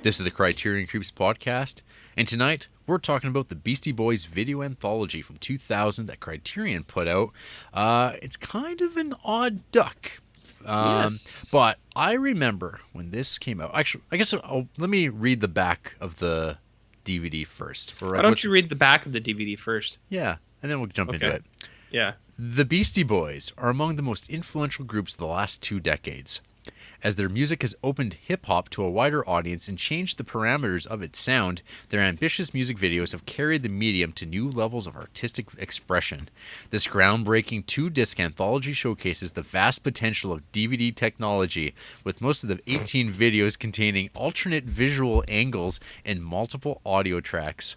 This is the Criterion Creeps podcast, and tonight we're talking about the Beastie Boys video anthology from 2000 that Criterion put out. It's kind of an odd duck. Yes. But I remember when this came out. Actually, I guess let me read the back of the DVD first. Why don't you read the back of the DVD first? Yeah, and then we'll jump into it. Yeah. The Beastie Boys are among the most influential groups of the last 2 decades. As their music has opened hip-hop to a wider audience and changed the parameters of its sound, their ambitious music videos have carried the medium to new levels of artistic expression. This groundbreaking 2-disc anthology showcases the vast potential of DVD technology, with most of the 18 videos containing alternate visual angles and multiple audio tracks.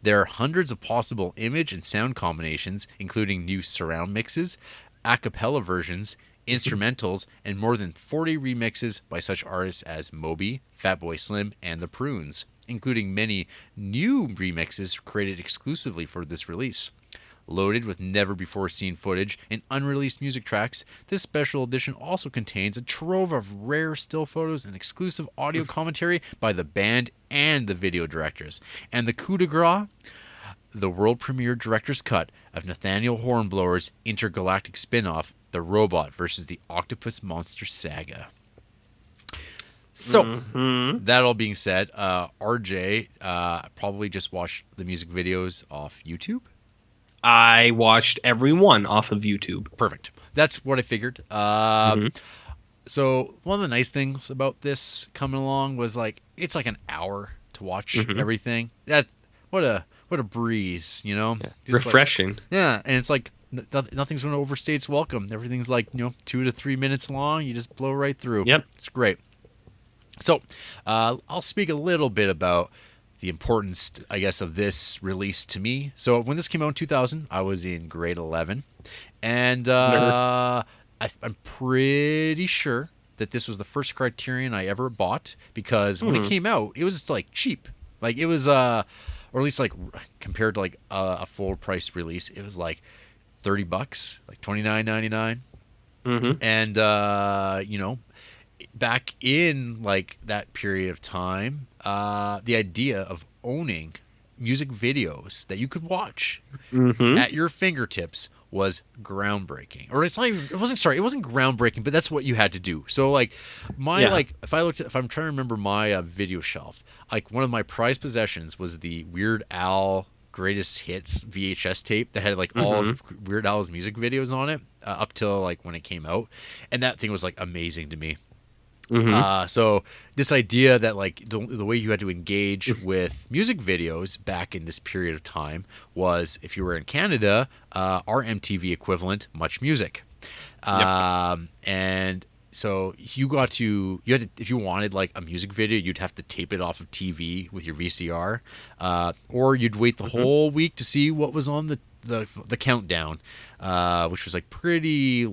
There are hundreds of possible image and sound combinations, including new surround mixes, a cappella versions, instrumentals, and more than 40 remixes by such artists as Moby, Fatboy Slim, and the Prunes, including many new remixes created exclusively for this release. Loaded with never-before-seen footage and unreleased music tracks, this special edition also contains a trove of rare still photos and exclusive audio commentary by the band and the video directors. And the coup de grace? The world premiere director's cut of Nathaniel Hornblower's intergalactic spin-off, The Robot versus the Octopus Monster Saga. So, that all being said, RJ probably just watched the music videos off YouTube. I watched every one off of YouTube. Perfect. That's what I figured. So, one of the nice things about this coming along was it's like an hour to watch everything. What a breeze, you know? Yeah. Refreshing. And it's like nothing's going to overstay its welcome. Everything's 2 to 3 minutes long. You just blow right through. Yep. It's great. So I'll speak a little bit about the importance, I guess, of this release to me. So when this came out in 2000, I was in grade 11. And I'm pretty sure that this was the first Criterion I ever bought, because when it came out, it was cheap. It was... or at least compared to a full price release, it was $30, $29.99. And back in that period of time, the idea of owning music videos that you could watch at your fingertips was groundbreaking. Or it wasn't groundbreaking, but that's what you had to do. So if I'm trying to remember my video shelf, one of my prized possessions was the Weird Al Greatest Hits VHS tape that had all of Weird Al's music videos on it up till when it came out, and that thing was amazing to me. So this idea that the way you had to engage with music videos back in this period of time was, if you were in Canada, our MTV equivalent, Much Music. And so if you wanted a music video, you'd have to tape it off of TV with your VCR, or you'd wait the whole week to see what was on the countdown, which was pretty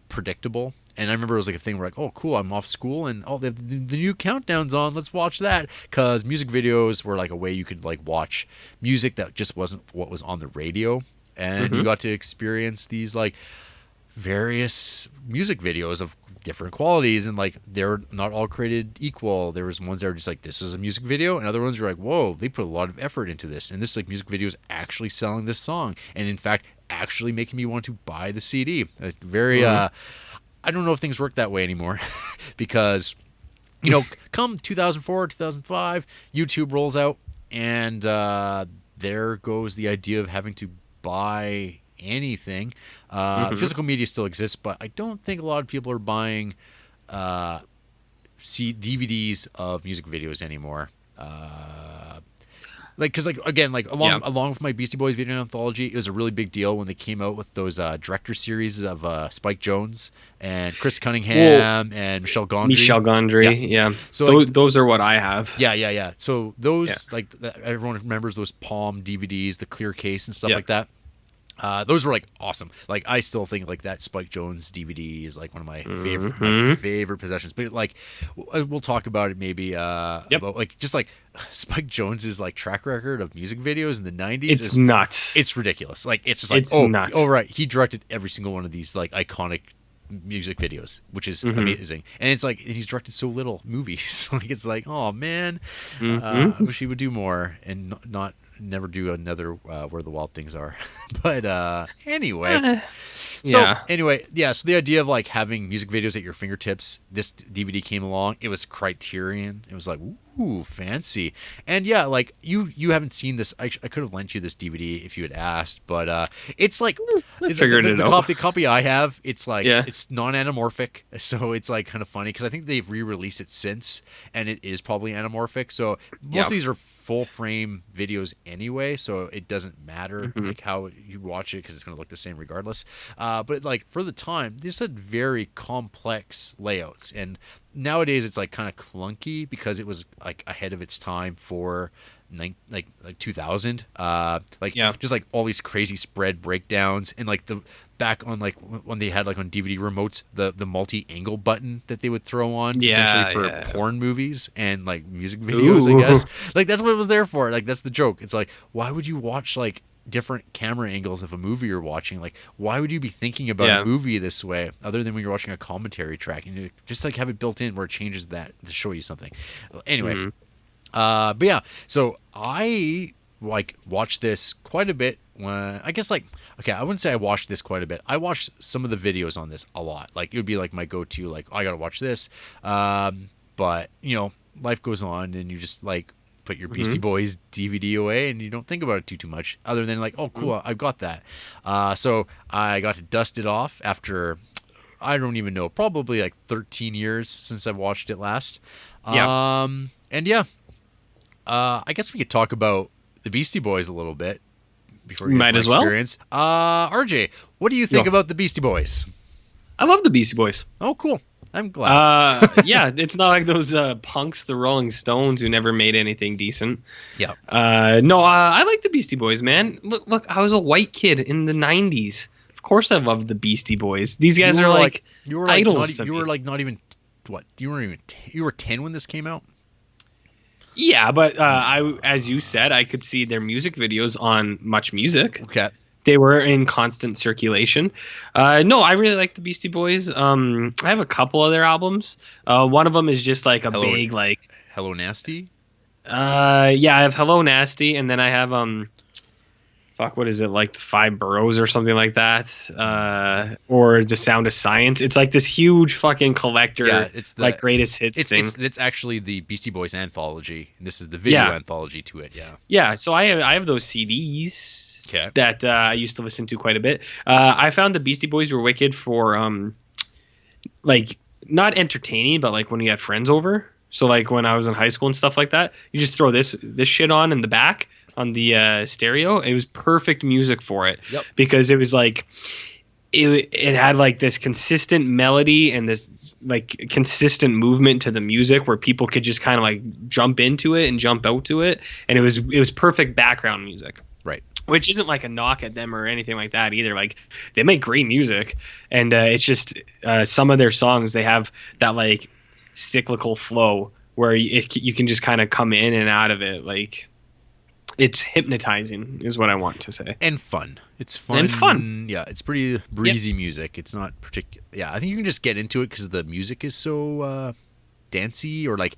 predictable. And I remember it was a thing where oh cool, I'm off school and they have the new countdown's on, let's watch that, because music videos were a way you could watch music that just wasn't what was on the radio, and you got to experience these various music videos of different qualities, and they're not all created equal. There was ones that were just this is a music video, and other ones were whoa, they put a lot of effort into this, and this music video is actually selling this song, and in fact actually making me want to buy the CD. Very I don't know if things work that way anymore, because come 2004, 2005, YouTube rolls out, and there goes the idea of having to buy anything. Physical media still exists, but I don't think a lot of people are buying DVDs of music videos anymore. Along with my Beastie Boys video anthology, it was a really big deal when they came out with those director series of Spike Jonze and Chris Cunningham and Michel Gondry. Yeah. So those are what I have. Yeah. So those everyone remembers those Palm DVDs, the clear case and stuff like that. Those were awesome. I still think that Spike Jonze DVD is one of my favorite possessions. But we'll talk about it maybe about just Spike Jonze's track record of music videos in the 90s. It's nuts. It's ridiculous. It's just it's nuts. Oh right, he directed every single one of these iconic music videos, which is amazing. And it's like, and he's directed so little movies. Like, it's like, oh man, I wish he would do more and not never do another Where the Wild Things Are. But anyway. So anyway, yeah, so the idea of like having music videos at your fingertips, this DVD came along. It was Criterion. It was like, ooh, fancy. And yeah, like you haven't seen this. I could have lent you this DVD if you had asked, but it's like the copy I have, it's like it's non-anamorphic, so it's like kind of funny because I think they've re-released it since, and it is probably anamorphic. So most of these are full frame videos anyway, so it doesn't matter like how you watch it because it's going to look the same regardless. But like for the time, these had very complex layouts, and nowadays it's like kind of clunky because it was like ahead of its time for like 2000. Just like all these crazy spread breakdowns, and like the back on like when they had like on DVD remotes the multi-angle button that they would throw on essentially for porn movies and like music videos. I guess like that's what it was there for. Like that's the joke. It's like, why would you watch like different camera angles of a movie you're watching? Like, why would you be thinking about a movie this way other than when you're watching a commentary track, and you just like have it built in where it changes that to show you something. Anyway, but yeah, so I like watched this quite a bit when I guess like, okay, I wouldn't say I watched this quite a bit. I watched some of the videos on this a lot. Like it would be like my go-to, like, oh, I gotta watch this. But you know, life goes on and you just like put your Beastie Boys DVD away and you don't think about it too much other than like, oh cool, I've got that. So I got to dust it off after, I don't even know, probably like 13 years since I've watched it last. And yeah, I guess we could talk about the Beastie Boys a little bit before we get to my experience. RJ, what do you think about the Beastie Boys? I love the Beastie Boys. Oh, cool. I'm glad. Yeah, it's not like those punks, the Rolling Stones, who never made anything decent. Yeah. I like the Beastie Boys, man. Look, I was a white kid in the 90s. Of course I loved the Beastie Boys. These guys are like idols. You were like not even, what? You were 10 when this came out? Yeah, but as you said, I could see their music videos on Much Music. Okay. They were in constant circulation. No, I really like the Beastie Boys. I have a couple of their albums. One of them is just like big like Hello Nasty. Yeah, I have Hello Nasty, and then I have what is it, like the Five Boroughs or something like that, or The Sound of Science. It's like this huge fucking collector. Yeah, it's the like greatest hits thing. It's actually the Beastie Boys anthology, and this is the video anthology to it. Yeah. Yeah. So I have those CDs. Okay. That I used to listen to quite a bit. I found the Beastie Boys were wicked for like not entertaining, but like when you had friends over. So like when I was in high school and stuff like that, you just throw this shit on in the back on the stereo. It was perfect music for it. Yep. Because it was like it had like this consistent melody and this like consistent movement to the music where people could just kind of like jump into it and jump out to it, and it was perfect background music. Right. Which isn't like a knock at them or anything like that either. Like they make great music, and it's just some of their songs, they have that like cyclical flow where you can just kind of come in and out of it. Like it's hypnotizing is what I want to say. And fun. It's fun. And fun. Yeah, it's pretty breezy music. It's not particular. Yeah, I think you can just get into it because the music is so dancey or like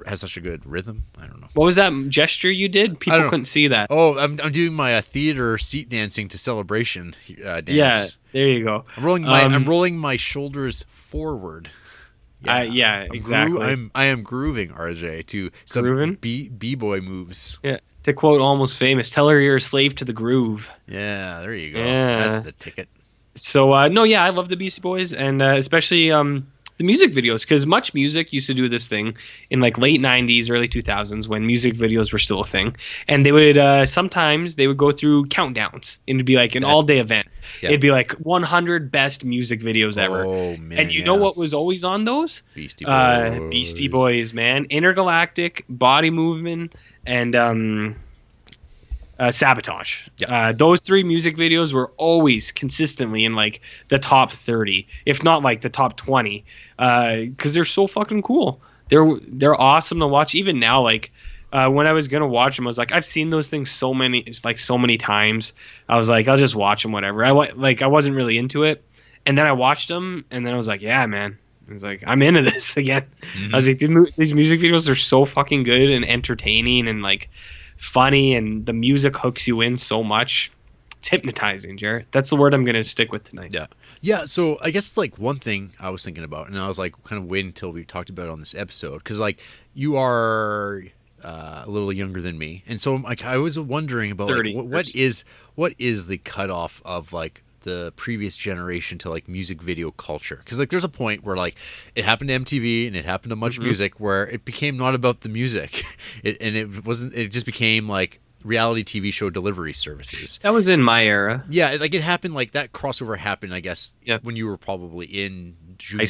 has such a good rhythm. I don't know. What was that gesture you did? People couldn't see that. Oh, I'm doing my theater seat dancing to Celebration dance. Yeah, there you go. I'm rolling my shoulders forward. Yeah, exactly. I am grooving, RJ, to some b-boy moves. Yeah, to quote Almost Famous, tell her you're a slave to the groove. Yeah, there you go. Yeah. That's the ticket. So, I love the Beastie Boys, and especially the music videos, because Much Music used to do this thing in like late 90s, early 2000s when music videos were still a thing, and they would sometimes they would go through countdowns, and it'd be like an all-day event. Yeah. It'd be like 100 best music videos ever. Oh man! And you know what was always on those? Beastie Boys. Beastie Boys, man. Intergalactic, Body Movement, and Sabotage. Yeah. Those three music videos were always consistently in like the top 30, if not like the top 20, because they're so fucking cool. They're awesome to watch. Even now, like when I was gonna watch them, I was like, I've seen those things so many times. I was like, I'll just watch them, whatever. I wasn't really into it, And then I watched them, and then I was like, yeah, man. I was like, I'm into this again. I was like, these music videos are so fucking good and entertaining and like funny, and the music hooks you in so much. It's hypnotizing, Jarrett. That's the word I'm going to stick with tonight. Yeah. So I guess like one thing I was thinking about, and I was like kind of waiting until we talked about it on this episode, because like you are a little younger than me, and so like I was wondering about like, what is the cutoff of like the previous generation to like music video culture? Because like there's a point where like it happened to MTV and it happened to Much Music, where it became not about the music, it just became like reality TV show delivery services. That was in my era. Yeah, like it happened, like that crossover happened, I guess, when you were probably in junior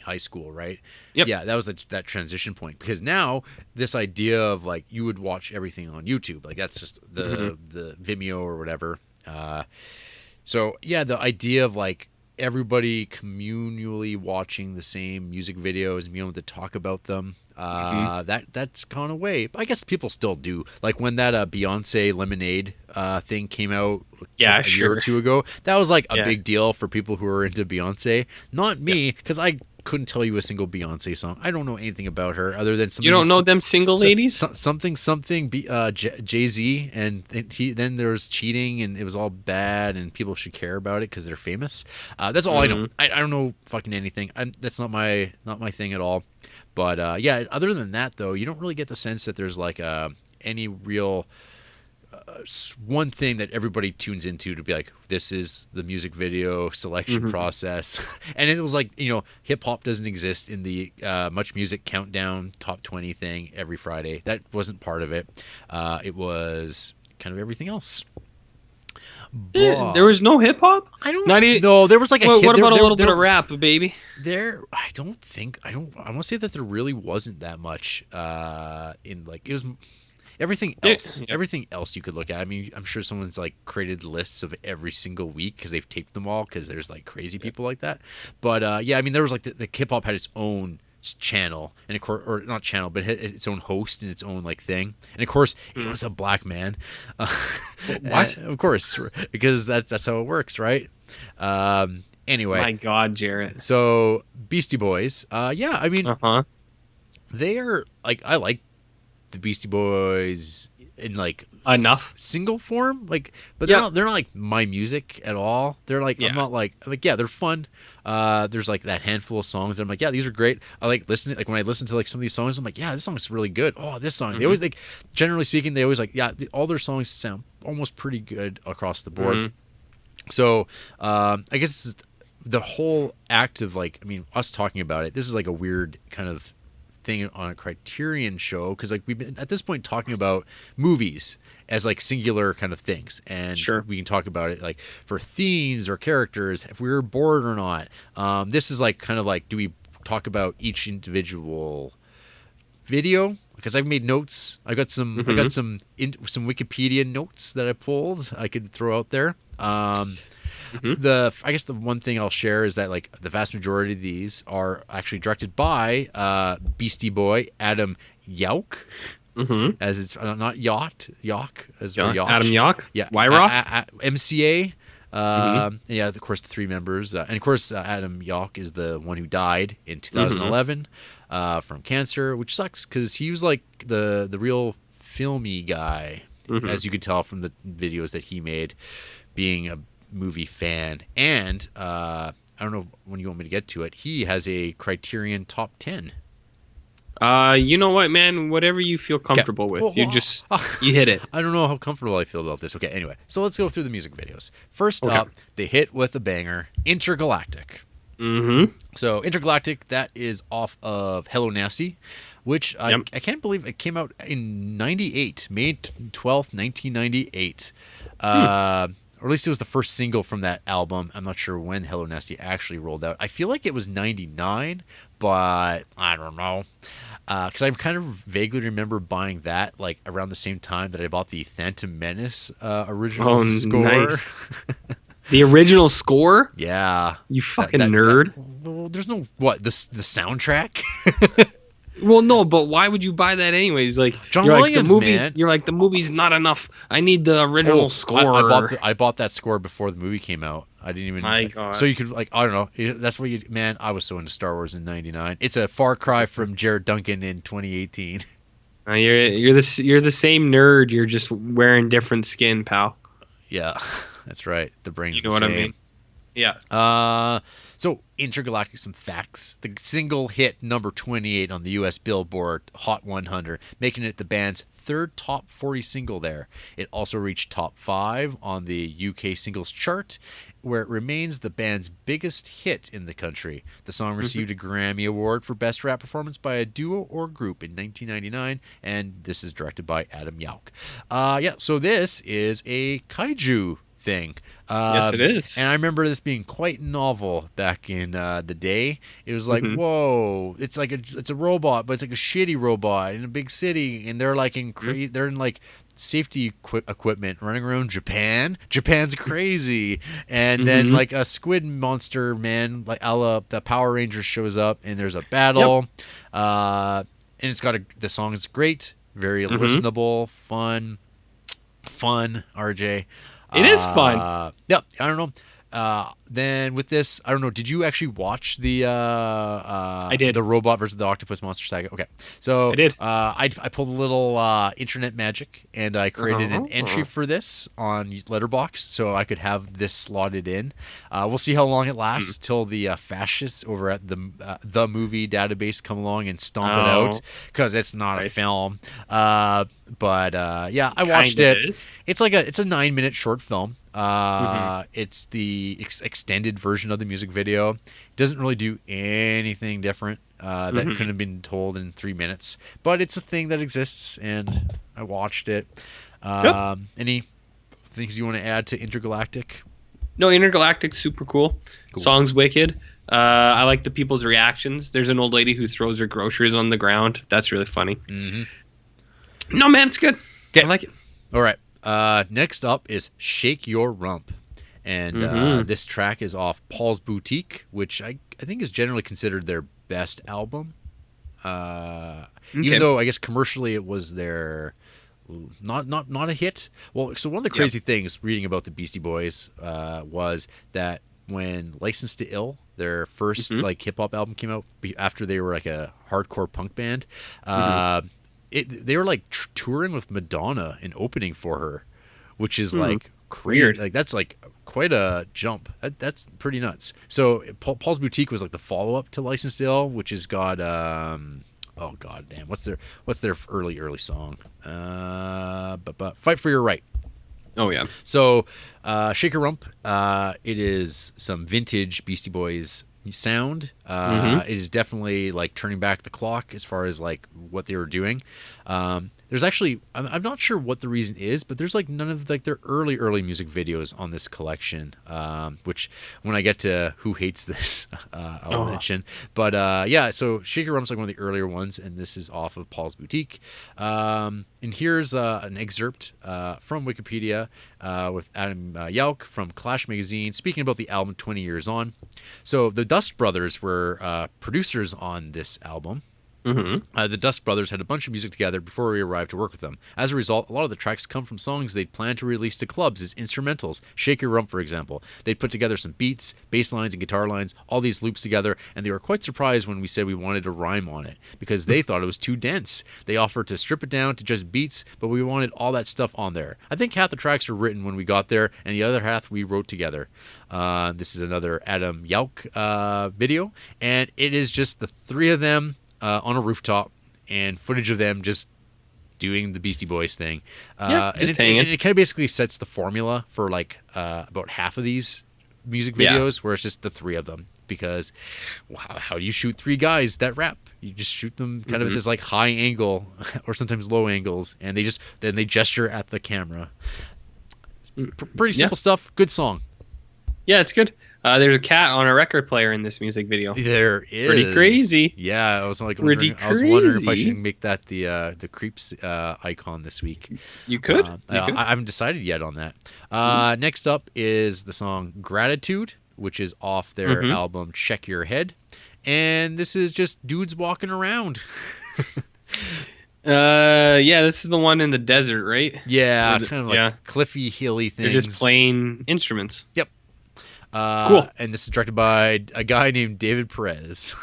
high school, right? Yep. Yeah, that was that transition point, because now this idea of like you would watch everything on YouTube, like that's just the Vimeo or whatever. So yeah, the idea of like everybody communally watching the same music videos and being able to talk about them, that's gone away. I guess people still do. Like when that Beyonce Lemonade thing came out a year or two ago, that was like a big deal for people who are into Beyonce. Not me, because I couldn't tell you a single Beyonce song. I don't know anything about her other than something. You don't know them single ladies? Something Jay-Z, and then there was cheating, and it was all bad, and people should care about it because they're famous. That's all I know. I don't know fucking anything. That's not my thing at all. But yeah, other than that though, you don't really get the sense that there's like any real one thing that everybody tunes into to be like, this is the music video selection process. And it was like, you know, hip hop doesn't exist in the Much Music Countdown Top 20 thing every Friday. That wasn't part of it. It was kind of everything else. There was no hip hop. No, there was like a. What about a little bit of rap, baby? I want to say that there really wasn't that much. In like it was. Everything else you could look at. I mean, I'm sure someone's like created lists of every single week because they've taped them all, because there's like crazy people like that. But yeah, I mean, there was like the hip hop had its own channel, and of course, or not channel, but its own host and its own like thing. And of course, it was a black man. What? Of course, because that's how it works, right? Anyway. My God, Jarrett. So Beastie Boys. Yeah, I mean, they are like, I like the Beastie Boys in like enough single form, like, but they're not like my music at all. They're like, I'm not like yeah, they're fun. There's like that handful of songs that I'm like, yeah, these are great. I like listening. Like when I listen to like some of these songs, I'm like, yeah, this song is really good. Oh, this song. They always like, generally speaking, they always like, yeah, all their songs sound almost pretty good across the board. So I guess the whole act of like, I mean, us talking about it, this is like a weird kind of thing on a Criterion show, because like we've been at this point talking about movies as like singular kind of things, and we can talk about it like for themes or characters, if we were bored or not. This is like kind of like, do we talk about each individual video? Because I've made notes. I got some some Wikipedia notes that I pulled I could throw out there. I guess the one thing I'll share is that like the vast majority of these are actually directed by Beastie Boy Adam Yauch, as it's not Yauch as Adam Yauch, Wyrock, MCA. Yeah, of course the three members, and of course Adam Yauch is the one who died in 2011 from cancer, which sucks because he was like the real filmy guy, as you could tell from the videos that he made, being a movie fan. And I don't know when you want me to get to it, he has a Criterion top 10. You know what, man, whatever you feel comfortable with. You hit it. I don't know how comfortable I feel about this. Okay, anyway, so let's go through the music videos. First up, they hit with a banger, Intergalactic. So Intergalactic, that is off of Hello Nasty, which I can't believe it came out in 98, May 12th, 1998. Or at least it was the first single from that album. I'm not sure when Hello Nasty actually rolled out. I feel like it was 99, but I don't know. Because I kind of vaguely remember buying that like around the same time that I bought the Phantom Menace original score. Nice. The original score? Yeah. You fucking nerd. Well, there's no, the soundtrack? Well, no, but why would you buy that anyways? Like John you're Williams, like the movie. man. You're like the movie's not enough. I need the original score. I bought that score before the movie came out. I didn't even. My God. So you could like I don't know. That's what you man. I was so into Star Wars in '99. It's a far cry from Jared Duncan in 2018. You're the same nerd. You're just wearing different skin, pal. Yeah, that's right. The brain's You know the what same. I mean? Yeah. So Intergalactic, some facts. The single hit number 28 on the U.S. Billboard Hot 100, making it the band's third top 40 single there. It also reached top 5 on the UK singles chart, where it remains the band's biggest hit in the country. The song received a Grammy Award for Best Rap Performance by a Duo or Group in 1999, and this is directed by Adam Yauch. So this is a kaiju thing. Yes, it is. And I remember this being quite novel back in the day. It was like, whoa, it's a robot, but it's like a shitty robot in a big city, and they're like they're in like safety equipment running around Japan. Japan's crazy, and then like a squid monster man, like a la the Power Rangers, shows up, and there's a battle. And it's got the song is great, very listenable, fun, RJ. It is fun. Yeah, I don't know. Then with this, I don't know. Did you actually watch the? I did. The Robot versus the Octopus Monster saga. Okay, so I did. I pulled a little internet magic, and I created an entry for this on Letterboxd, so I could have this slotted in. We'll see how long it lasts till the fascists over at the movie database come along and stomp it out, because it's not a film. But yeah, I watched it. It's like it's a 9-minute short film. It's the extended version of the music video. It doesn't really do anything different that couldn't have been told in 3 minutes, but it's a thing that exists, and I watched it. Any things you want to add to Intergalactic? No, Intergalactic's super cool. Song's wicked. I like the people's reactions. There's an old lady who throws her groceries on the ground. That's really funny. No, man, it's good. I like it. All right. Next up is Shake Your Rump. And this track is off Paul's Boutique, which I think is generally considered their best album. Even though I guess commercially it was their not a hit. Well, so one of the crazy things reading about the Beastie Boys was that when Licensed to Ill, their first like hip hop album, came out after they were like a hardcore punk band, they were like touring with Madonna and opening for her, which is like weird. Like that's like quite a jump. That's pretty nuts. So Paul's Boutique was like the follow up to Licensed to Ill, which has got oh god damn, what's their early song? But Fight for Your Right. Oh yeah. So Shake Your Rump, it is some vintage Beastie Boys sound. It is definitely like turning back the clock as far as like what they were doing. There's actually, I'm not sure what the reason is, but there's like none of like their early music videos on this collection, which when I get to Who Hates This, I'll mention. But yeah, so Shake Your Rump's like one of the earlier ones, and this is off of Paul's Boutique. And here's an excerpt from Wikipedia with Adam Yauch from Clash Magazine, speaking about the album 20 Years On. So the Dust Brothers were producers on this album. The Dust Brothers had a bunch of music together before we arrived to work with them. As a result, a lot of the tracks come from songs they'd planned to release to clubs as instrumentals. Shake Your Rump, for example. They'd put together some beats, bass lines, and guitar lines, all these loops together, and they were quite surprised when we said we wanted a rhyme on it, because they thought it was too dense. They offered to strip it down to just beats, but we wanted all that stuff on there. I think half the tracks were written when we got there, and the other half we wrote together. This is another Adam Yauch video, and it is just the three of them on a rooftop, and footage of them just doing the Beastie Boys thing. And it kind of basically sets the formula for like about half of these music videos, where it's just the three of them. Because how do you shoot three guys that rap? You just shoot them kind of at this like high angle or sometimes low angles, and they gesture at the camera. Pretty simple stuff. Good song. Yeah, it's good. There's a cat on a record player in this music video. There is. Pretty crazy. Yeah, I was like wondering if I should make that the Creeps icon this week. You could. I haven't decided yet on that. Next up is the song Gratitude, which is off their album Check Your Head. And this is just dudes walking around. Yeah, this is the one in the desert, right? Yeah, kind of like cliffy, hilly things. They're just playing instruments. Yep. Cool. And this is directed by a guy named David Perez.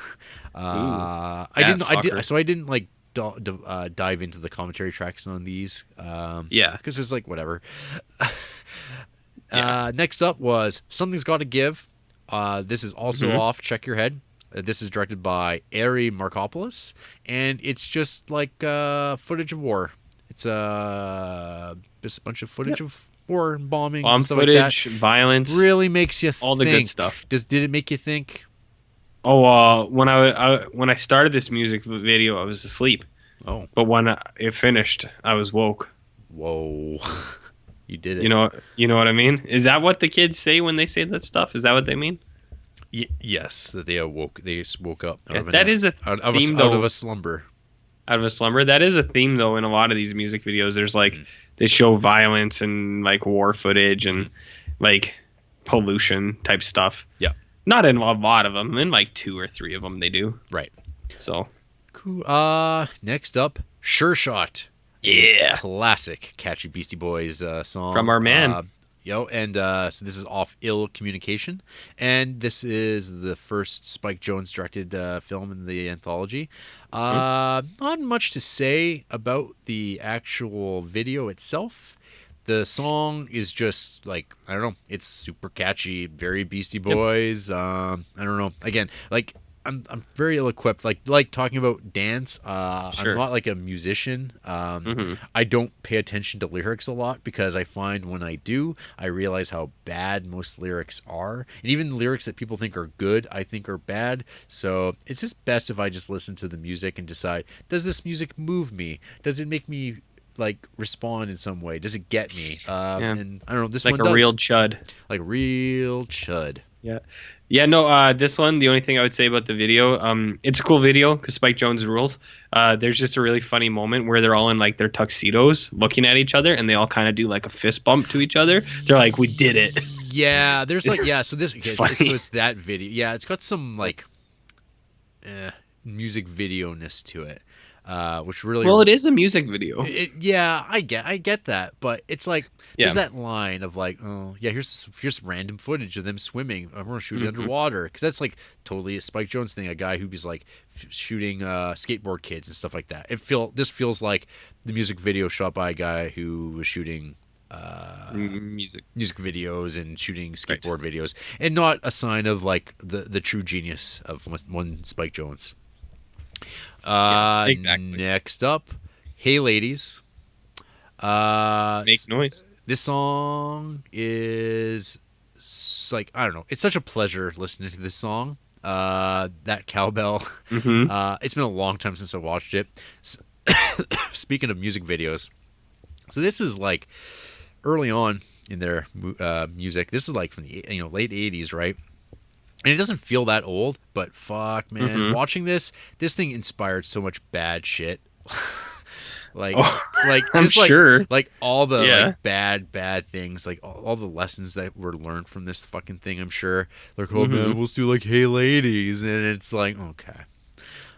I didn't like dive into the commentary tracks on these. Because it's like whatever. Next up was Something's Gotta Give. This is also off Check Your Head. This is directed by Ari Markopoulos, and it's just like footage of war. It's just a bunch of footage of war and bombing, bomb stuff footage, like that. violence. It really makes you all the good stuff. Did it make you think? Oh, when I started this music video, I was asleep. Oh, but when it finished, I was woke. Whoa. You did it. You know what I mean? Is that what the kids say when they say that stuff? Is that what they mean? Yes, that they awoke. They just woke up. That is a theme, out of a slumber. Out of a slumber. That is a theme, though, in a lot of these music videos. There's like they show violence and like war footage and like pollution type stuff. Yeah. Not in a lot of them. In like 2 or 3 of them, they do. Right. So. Cool. Next up, Sure Shot. Yeah. Classic, catchy Beastie Boys song from our man. So this is off Ill Communication, and this is the first Spike Jonze directed film in the anthology. Not much to say about the actual video itself. The song is just like, I don't know, it's super catchy, very Beastie Boys. I don't know. Again, like I'm very ill-equipped. Like talking about dance. I'm not like a musician. I don't pay attention to lyrics a lot because I find when I do, I realize how bad most lyrics are. And even the lyrics that people think are good, I think are bad. So it's just best if I just listen to the music and decide, does this music move me? Does it make me like respond in some way? Does it get me? And I don't know. This like one a does. Real chud. Like real chud. Yeah. Yeah, no, this one, the only thing I would say about the video, it's a cool video because Spike Jonze rules. There's just a really funny moment where they're all in like their tuxedos looking at each other and they all kind of do like a fist bump to each other. They're like, we did it. Yeah, there's like, so this, so it's that video. Yeah, it's got some like music video-ness to it. Which really, well, it is a music video. I get that, but it's like there's that line of like, oh yeah, here's random footage of them swimming. I'm gonna shoot it underwater because that's like totally a Spike Jonze thing. A guy who's like shooting skateboard kids and stuff like that. This feels like the music video shot by a guy who was shooting music videos and shooting skateboard videos, and not a sign of like the true genius of one Spike Jonze. Exactly. Next up, Hey Ladies. Make Noise. This song is like, I don't know. It's such a pleasure listening to this song. That cowbell. It's been a long time since I watched it. Speaking of music videos, so this is like early on in their music. This is like from the late 80s, right? And it doesn't feel that old, but fuck, man, watching this thing inspired so much bad shit. like I'm sure. Like all the like bad things, like all the lessons that were learned from this fucking thing. I'm sure. Like, oh man, we'll do like Hey Ladies, and it's like, okay,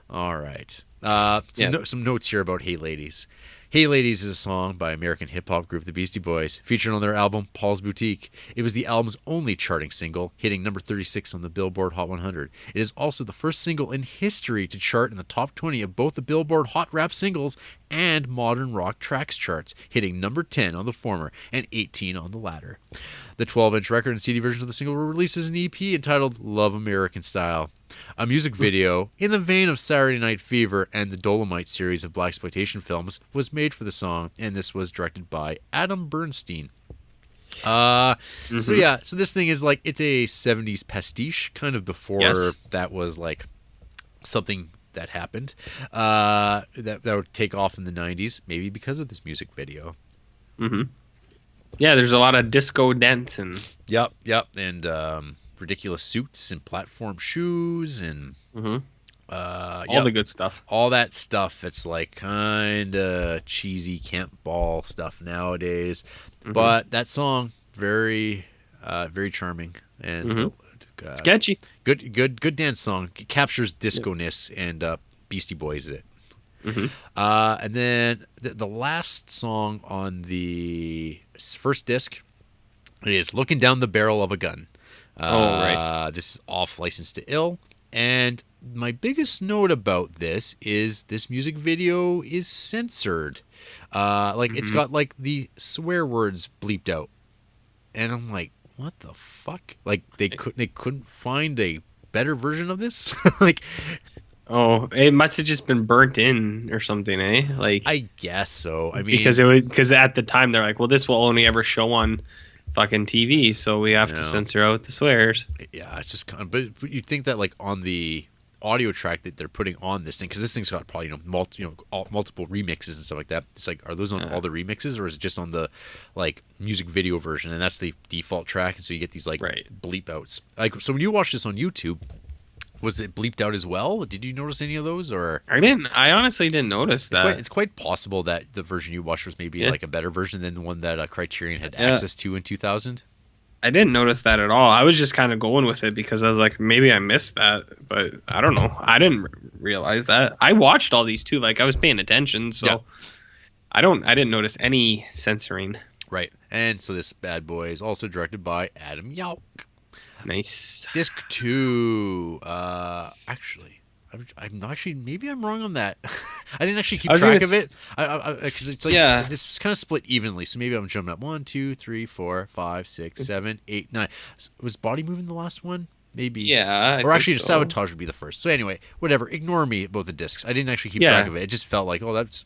all right. Some notes here about Hey Ladies. Hey Ladies is a song by American hip-hop group The Beastie Boys, featured on their album Paul's Boutique. It was the album's only charting single, hitting number 36 on the Billboard Hot 100. It is also the first single in history to chart in the top 20 of both the Billboard Hot Rap Singles and Modern Rock Tracks charts, hitting number 10 on the former and 18 on the latter. The 12-inch record and CD versions of the single were released as an EP entitled Love American Style. A music video, in the vein of Saturday Night Fever and the Dolomite series of blaxploitation films, was made for the song, and this was directed by Adam Bernstein. So this thing is like, it's a 70s pastiche, kind of before that was like something that happened. That would take off in the 90s, maybe because of this music video. Yeah, there's a lot of disco dancing. Yep, and ridiculous suits and platform shoes and all the good stuff. All that stuff that's like kind of cheesy camp ball stuff nowadays. But that song, very charming and sketchy. Good dance song. It captures disco-ness and Beastie Boys it. Mm-hmm. And then the last song on the first disc is "Looking Down the Barrel of a Gun." Right. This is off License to Ill. And my biggest note about this is this music video is censored. It's got like the swear words bleeped out. And I'm like, what the fuck? Like they couldn't find a better version of this? Like, oh, it must have just been burnt in or something, eh? Like, I guess so. I mean, because at the time they're like, well, this will only ever show on fucking TV, so we have to censor out the swears. Yeah, it's just kind of, but you'd think that like on the audio track that they're putting on this thing, because this thing's got probably multiple remixes and stuff like that. It's like, are those on all the remixes, or is it just on the like music video version, and that's the default track, and so you get these like bleep outs. Like, so when you watch this on YouTube, was it bleeped out as well? Did you notice any of those, or I honestly didn't notice that. It's quite possible that the version you watched was maybe like a better version than the one that Criterion had access to in 2000. I didn't notice that at all. I was just kind of going with it because I was like, maybe I missed that, but I don't know. I didn't realize that. I watched all these too. Like, I was paying attention, so I didn't notice any censoring. Right. And so this bad boy is also directed by Adam Yauch. Nice. Disc 2. Maybe I'm wrong on that. I didn't actually keep track of it. Because it's like, it's kind of split evenly. So maybe I'm jumping up 1, 2, 3, 4, 5, 6, 7, 8, 9. Was Body Moving the last one? Maybe. Yeah. Or actually, Sabotage would be the first. So anyway, whatever. Ignore me about the discs. I didn't actually keep track of it. It just felt like, that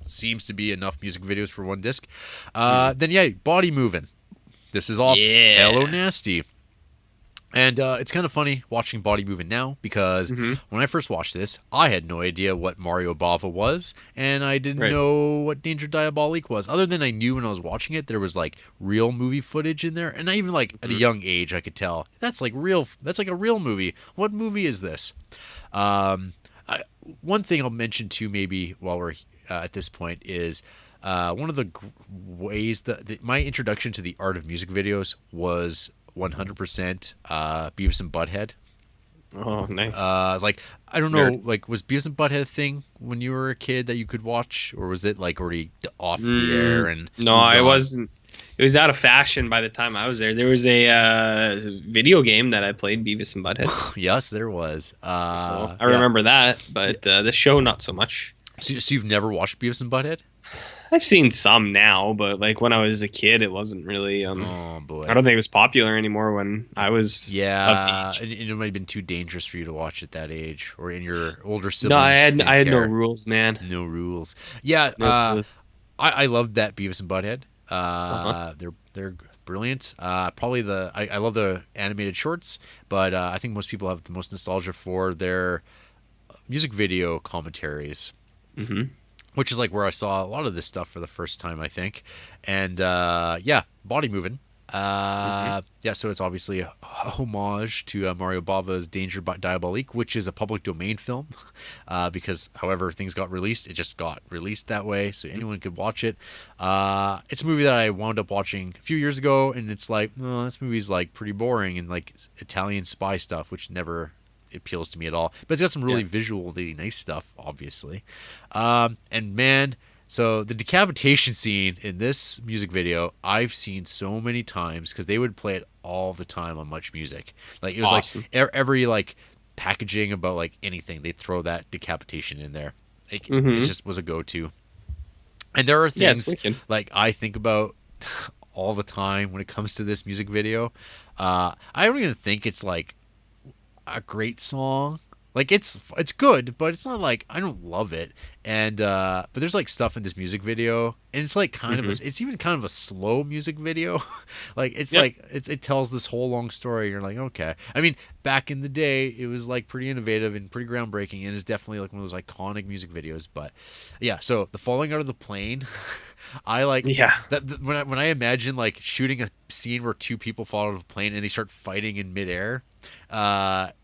seems to be enough music videos for one disc. Then Body Moving. This is off Hello Nasty. And it's kind of funny watching Body Moving now, because when I first watched this, I had no idea what Mario Bava was, and I didn't know what Danger Diabolique was. Other than I knew when I was watching it, there was like real movie footage in there, and I even like at a young age I could tell that's like a real movie. What movie is this? One thing I'll mention too, maybe while we're at this point, is one of the ways that my introduction to the art of music videos was 100% Beavis and Butthead. Oh, nice. I don't know, like, was Beavis and Butthead a thing when you were a kid that you could watch, or was it like already off the air? And no, I wasn't. It was out of fashion by the time I was there. There was a video game that I played, Beavis and Butthead. Yes, there was. So I remember that, but the show not so much. So you've never watched Beavis and Butthead? I've seen some now, but like when I was a kid, it wasn't really. Oh boy! I don't think it was popular anymore when I was. Yeah, and it might have been too dangerous for you to watch at that age, or in your older siblings. No, I had no rules, man. No rules. Yeah, rules. I loved that Beavis and Butthead. They're brilliant. Probably I love the animated shorts, but I think most people have the most nostalgia for their music video commentaries. Mm-hmm. Which is like where I saw a lot of this stuff for the first time, I think. And Body Moving. So it's obviously a homage to Mario Bava's Danger Diabolique, which is a public domain film, because however things got released, it just got released that way, so anyone could watch it. It's a movie that I wound up watching a few years ago, and it's like, this movie's like pretty boring and like Italian spy stuff, which never appeals to me at all, but it's got some really visually nice stuff, obviously. And man, so the decapitation scene in this music video I've seen so many times, because they would play it all the time on Much Music. Like, it was awesome. Like every like packaging about like anything, they'd throw that decapitation in there. Like, it just was a go-to. And there are things like I think about all the time when it comes to this music video. I don't even think it's like a great song. Like, it's good, but it's not like I don't love it. And but there's like stuff in this music video, and it's like kind of it's even kind of a slow music video. Like, it's like it tells this whole long story, and you're like, okay. I mean, back in the day, it was like pretty innovative and pretty groundbreaking, and it's definitely like one of those iconic music videos. But yeah, so the falling out of the plane, I like that when I imagine like shooting a scene where two people fall out of a plane and they start fighting in midair.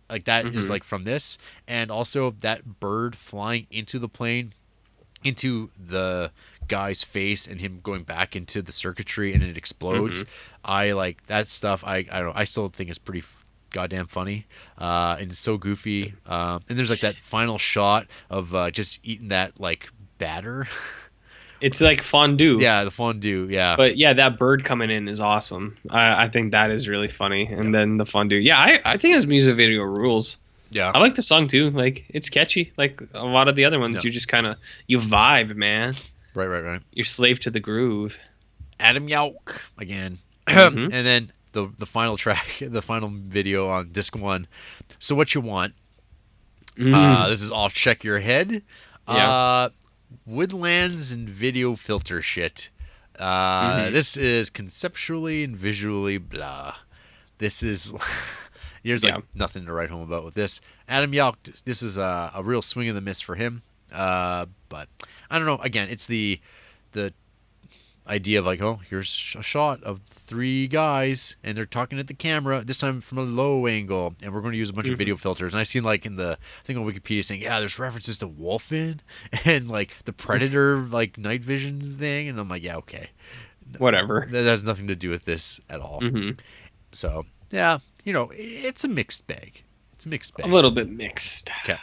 Like that is like from this, and also that bird flying into the plane, into the guy's face, and him going back into the circuitry, and it explodes. I like that stuff. I don't know. I still think it's pretty goddamn funny, and it's so goofy. And there's like that final shot of just eating that like batter. It's like fondue. Yeah, the fondue. Yeah, but yeah, that bird coming in is awesome. I think that is really funny. And then the fondue. Yeah, I think his music video rules. Yeah, I like the song too. Like, it's catchy. Like a lot of the other ones, you just kind of you vibe, man. Right. You're slave to the groove. Adam Yauch again, and then the final track, the final video on disc 1. So what you want? This is off Check Your Head. Yeah. Woodlands and video filter shit. This is conceptually and visually blah. This is there's like nothing to write home about with this. Adam Yauch, this is a real swing and the miss for him. But I don't know. Again, it's the idea of like, oh, here's a shot of 3 guys and they're talking at the camera, this time from a low angle, and we're going to use a bunch of video filters. And I seen like in the, I think on Wikipedia saying, yeah, there's references to Wolfen and like the Predator like night vision thing, and I'm like, yeah, okay, whatever. That has nothing to do with this at all. So yeah, you know, it's a mixed bag. It's a mixed bag. A little bit mixed. Okay.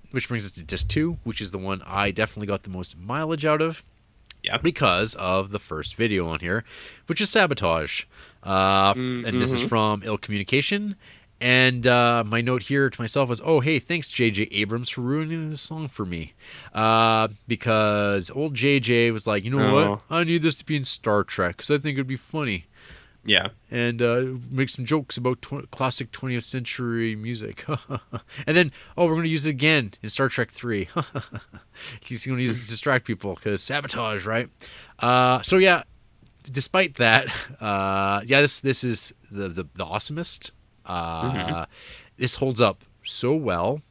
Which brings us to disc 2, which is the one I definitely got the most mileage out of. Yeah, because of the first video on here, which is Sabotage. And this is from Ill Communication. And my note here to myself was, oh, hey, thanks, J.J. Abrams, for ruining this song for me. Because old J.J. was like, you know what? I need this to be in Star Trek because I think it would be funny. Yeah. And make some jokes about classic 20th century music. And then, oh, we're going to use it again in Star Trek 3. He's going to use it to distract people because Sabotage, right? So, yeah, despite that, this is the awesomest. This holds up so well.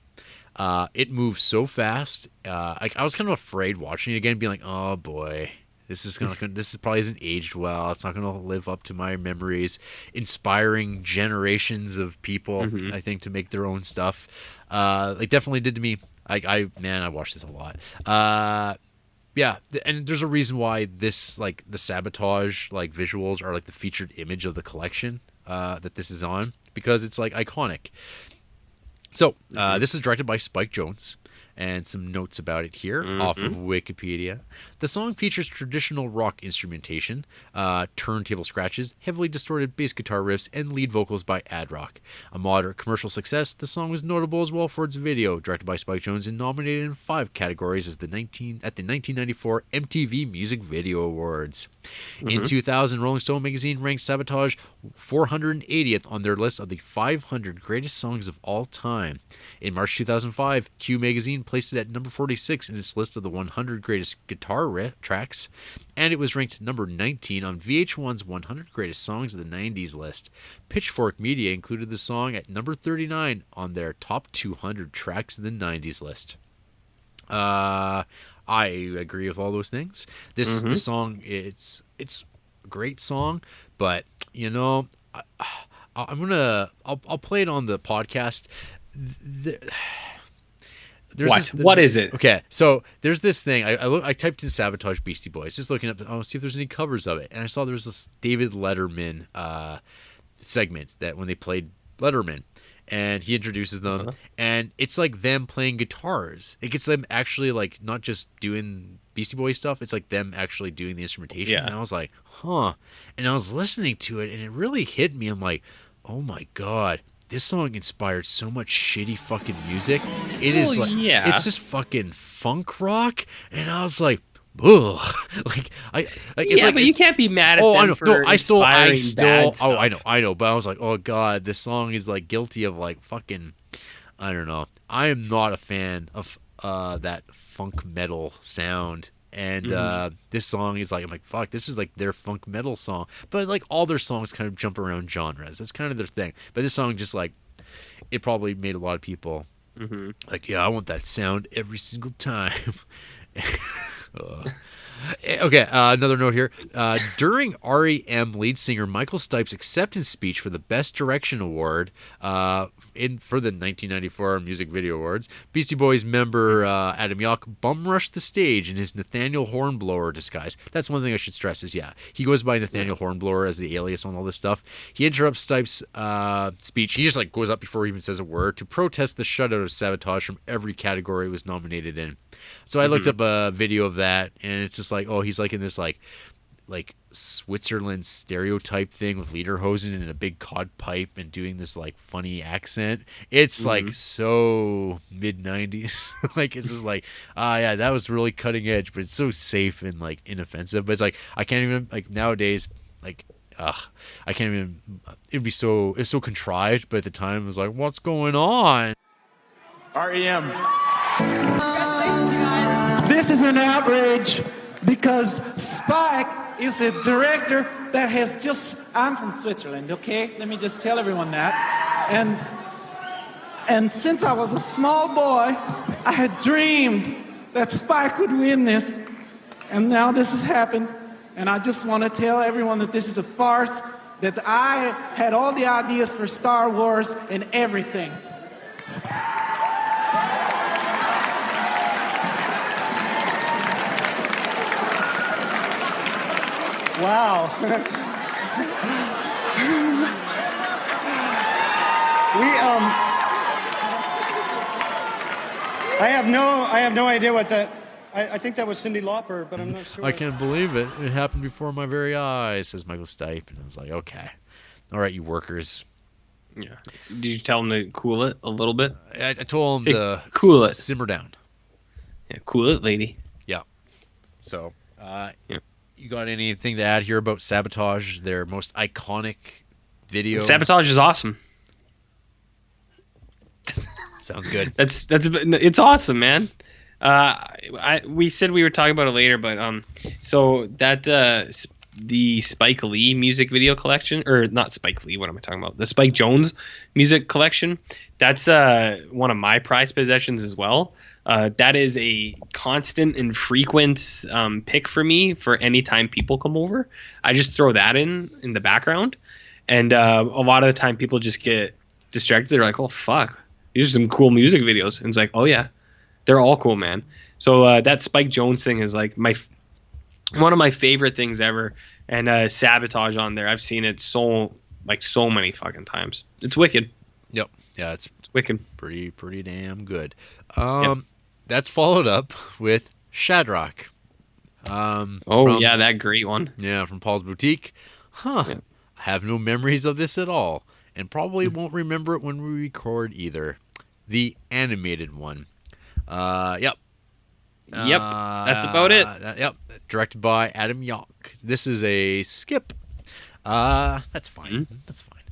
It moves so fast. I was kind of afraid watching it again, being like, oh, boy. This probably isn't aged well. It's not going to live up to my memories. Inspiring generations of people, I think, to make their own stuff. It definitely did to me. I watched this a lot. Yeah, and there's a reason why this, like, the Sabotage, like, visuals are like the featured image of the collection that this is on, because it's like iconic. So this is directed by Spike Jonze. And some notes about it here off of Wikipedia. The song features traditional rock instrumentation, turntable scratches, heavily distorted bass guitar riffs, and lead vocals by Ad Rock. A moderate commercial success, the song was notable as well for its video, directed by Spike Jonze and nominated in 5 categories at the 1994 MTV Music Video Awards. In 2000, Rolling Stone magazine ranked Sabotage 480th on their list of the 500 greatest songs of all time. In March 2005, Q magazine placed it at number 46 in its list of the 100 greatest guitar tracks, and it was ranked number 19 on VH1's 100 greatest songs of the 90s list. Pitchfork Media included the song at number 39 on their top 200 tracks in the 90s list. I agree with all those things. This song, it's a great song, but you know, I'll play it on the podcast. What is it? Okay, so there's this thing. I typed in Sabotage Beastie Boys, just looking up, see if there's any covers of it, and I saw there was this David Letterman segment that when they played Letterman, and he introduces them, and it's like them playing guitars. It gets them actually like not just doing Beastie Boys stuff. It's like them actually doing the instrumentation. Yeah. And I was like, huh. And I was listening to it, and it really hit me. I'm like, oh my god. This song inspired so much shitty fucking music. It is like, it's just fucking funk rock, and I was like, ugh. But you can't be mad at them. I know. For no, I still. bad stuff. Oh, I know. But I was like, oh god, this song is like guilty of like fucking. I don't know. I am not a fan of that funk metal sound. And this song is like, I'm like, fuck, this is like their funk metal song. But like all their songs kind of jump around genres. That's kind of their thing. But this song just like, it probably made a lot of people like, yeah, I want that sound every single time. Okay, another note here. During R.E.M. lead singer Michael Stipe's acceptance speech for the Best Direction Award for the 1994 Music Video Awards, Beastie Boys member Adam Yauch bum rushed the stage in his Nathaniel Hornblower disguise. That's one thing I should stress is, he goes by Nathaniel Hornblower as the alias on all this stuff. He interrupts Stipe's speech. He just like goes up before he even says a word to protest the shutout of Sabotage from every category he was nominated in. So I looked up a video of that, and it's just like, oh, he's like in this like Switzerland stereotype thing with lederhosen and a big cod pipe and doing this like funny accent. It's like so mid 90s. Like it's just like, yeah, that was really cutting edge, but it's so safe and like inoffensive. But it's like I can't even like nowadays like I can't even. It's so contrived, but at the time it was like, what's going on? REM. This is an outrage because Spike is the director that has just... I'm from Switzerland, okay? Let me just tell everyone that. And since I was a small boy, I had dreamed that Spike would win this. And now this has happened. And I just want to tell everyone that this is a farce, that I had all the ideas for Star Wars and everything. Wow. I have no idea what that. I think that was Cyndi Lauper, but I'm not sure. I can't believe it. It happened before my very eyes, says Michael Stipe, and I was like, okay, all right, you workers. Yeah. Did you tell him to cool it a little bit? I told him to cool it, simmer down. Yeah, cool it, lady. Yeah. So, you got anything to add here about Sabotage, their most iconic video? Sabotage is awesome. Sounds good. It's awesome, man. We said we were talking about it later, but so that the Spike Lee music video collection, or not Spike Lee, what am I talking about? The Spike Jonze music collection. That's one of my prized possessions as well. That is a constant and frequent pick for me for any time people come over. I just throw that in the background, and a lot of the time people just get distracted. They're like, "Oh fuck, these are some cool music videos," and it's like, "Oh yeah, they're all cool, man." So that Spike Jonze thing is like one of my favorite things ever, and Sabotage on there. I've seen it so many fucking times. It's wicked. Yep. Yeah, it's wicked. Pretty damn good. That's followed up with Shadrach. That great one. Yeah, from Paul's Boutique. I have no memories of this at all, and probably won't remember it when we record either. The animated one. Yep. That's about it. Yep. Directed by Adam Yauch. This is a skip. That's fine. That's fine.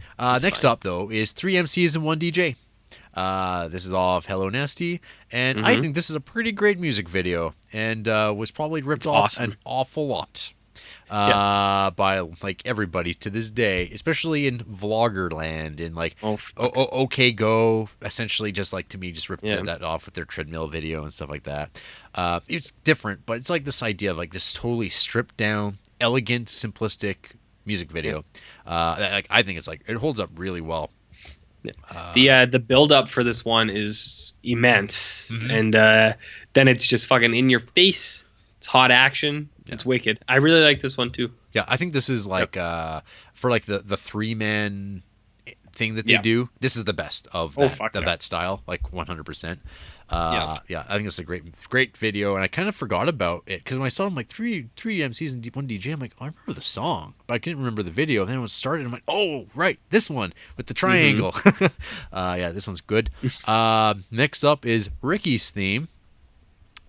Next up, though, is 3 MCs and 1 DJ. This is off Hello Nasty, and I think this is a pretty great music video, and was probably ripped off an awful lot by like everybody to this day, especially in vlogger land, and like OK Go essentially just like to me just ripped that off with their treadmill video and stuff like that. It's different, but it's like this idea of like this totally stripped down, elegant, simplistic music video. I think it's like it holds up really well. The build up for this one is immense, and then it's just fucking in your face. It's hot action. It's wicked. I really like this one too. Yeah, I think this is like for like the 3-man thing that they do. This is the best of that style, like 100%. I think it's a great video, and I kind of forgot about it because when I saw them like three MCs and 1 DJ, I'm like, oh, I remember the song, but I couldn't remember the video. Then it was started, I'm like, oh right, this one with the triangle. This one's good. Next up is Ricky's theme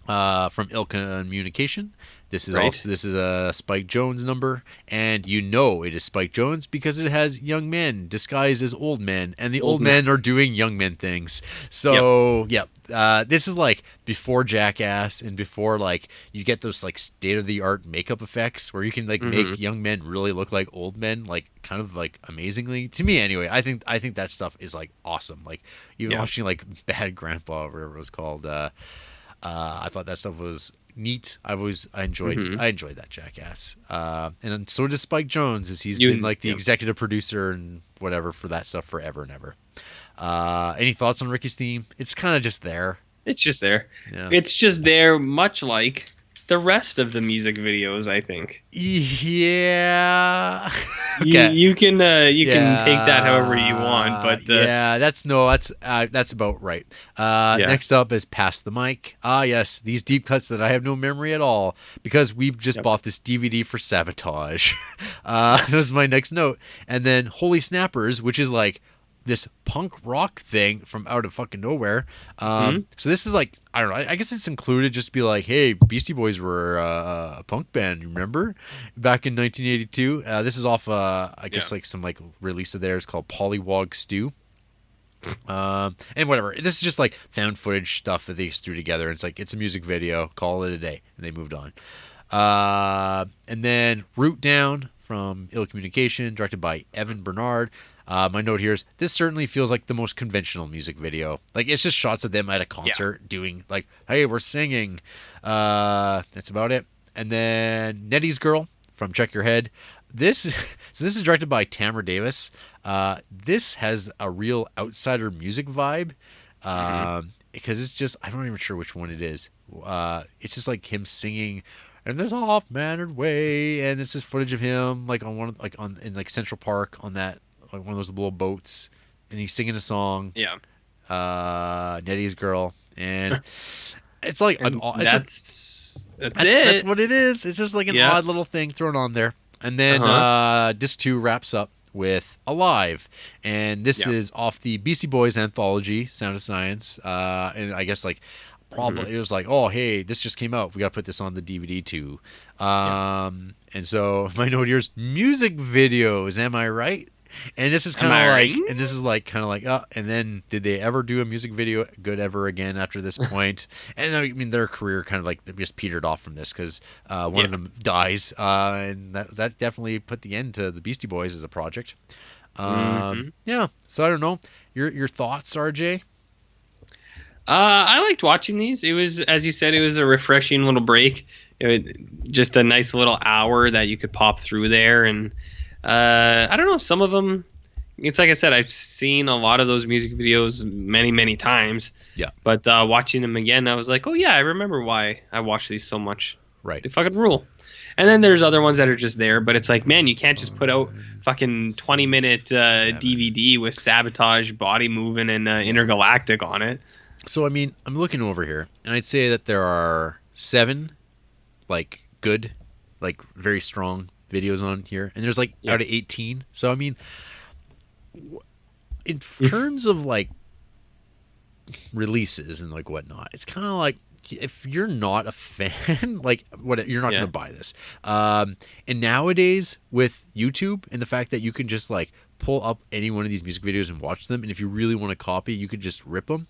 from Ill Communication. This is a Spike Jonze number, and you know it is Spike Jonze because it has young men disguised as old men, and the old men are doing young men things. So this is like before Jackass and before like you get those like state of the art makeup effects where you can like make young men really look like old men, like kind of like amazingly. To me anyway, I think that stuff is like awesome. Like even watching like Bad Grandpa or whatever it was called. I thought that stuff was neat. I enjoyed that Jackass. And so does Spike Jonze, as he's been like the executive producer and whatever for that stuff forever and ever. Any thoughts on Ricky's theme? It's kind of just there. It's just there. Yeah. It's just there, much like the rest of the music videos, I think. Yeah. You can take that however you want, but that's about right. Next up is Pass the Mic. Yes, these deep cuts that I have no memory at all because we've just bought this DVD for Sabotage. This is my next note. And then Holy Snappers, which is like this punk rock thing from out of fucking nowhere. So this is like, I don't know, I guess it's included just to be like, hey, Beastie Boys were a punk band, remember? Back in 1982. This is off, I guess, like some like release of theirs called Pollywog Stew. And whatever. This is just like found footage stuff that they just threw together. And it's like, it's a music video, call it a day. And they moved on. And then Root Down from Ill Communication, directed by Evan Bernard. My note here is this certainly feels like the most conventional music video. Like it's just shots of them at a concert doing like, hey, we're singing. That's about it. And then Nettie's Girl from Check Your Head. This is directed by Tamara Davis. This has a real outsider music vibe. Because it's just, I'm not even sure which one it is. It's just like him singing and there's a off-mannered way, and it's just footage of him like in Central Park on that, like one of those little boats, and he's singing a song. Nettie's Girl, and it's like that's what it is. It's just like an odd little thing thrown on there. And then disc 2 wraps up with Alive, and this is off the Beastie Boys anthology, Sound of Science. And I guess like probably it was like, oh hey, this just came out, we gotta put this on the DVD too. And so my note here is music videos, am I right? And this is kind of like, and this is like kind of like, and then did they ever do a music video good ever again after this point? And I mean, their career kind of like just petered off from this because one of them dies, and that definitely put the end to the Beastie Boys as a project. Yeah, so I don't know your thoughts, RJ. I liked watching these. It was, as you said, it was a refreshing little break. Just a nice little hour that you could pop through there. And I don't know, some of them, it's like I said, I've seen a lot of those music videos many, many times. Yeah. But watching them again, I was like, oh yeah, I remember why I watched these so much. Right. They fucking rule. And then there's other ones that are just there, but it's like, man, you can't just put out fucking 20-minute DVD with Sabotage, Body Moving, and Intergalactic on it. So, I mean, I'm looking over here, and I'd say that there are 7, like, good, like, very strong videos on here. And there's, like, out of 18. So, I mean, in terms of, like, releases and, like, whatnot, it's kind of like, if you're not a fan, like, you're not going to buy this. And nowadays, with YouTube and the fact that you can just, like, pull up any one of these music videos and watch them, and if you really want to copy, you could just rip them.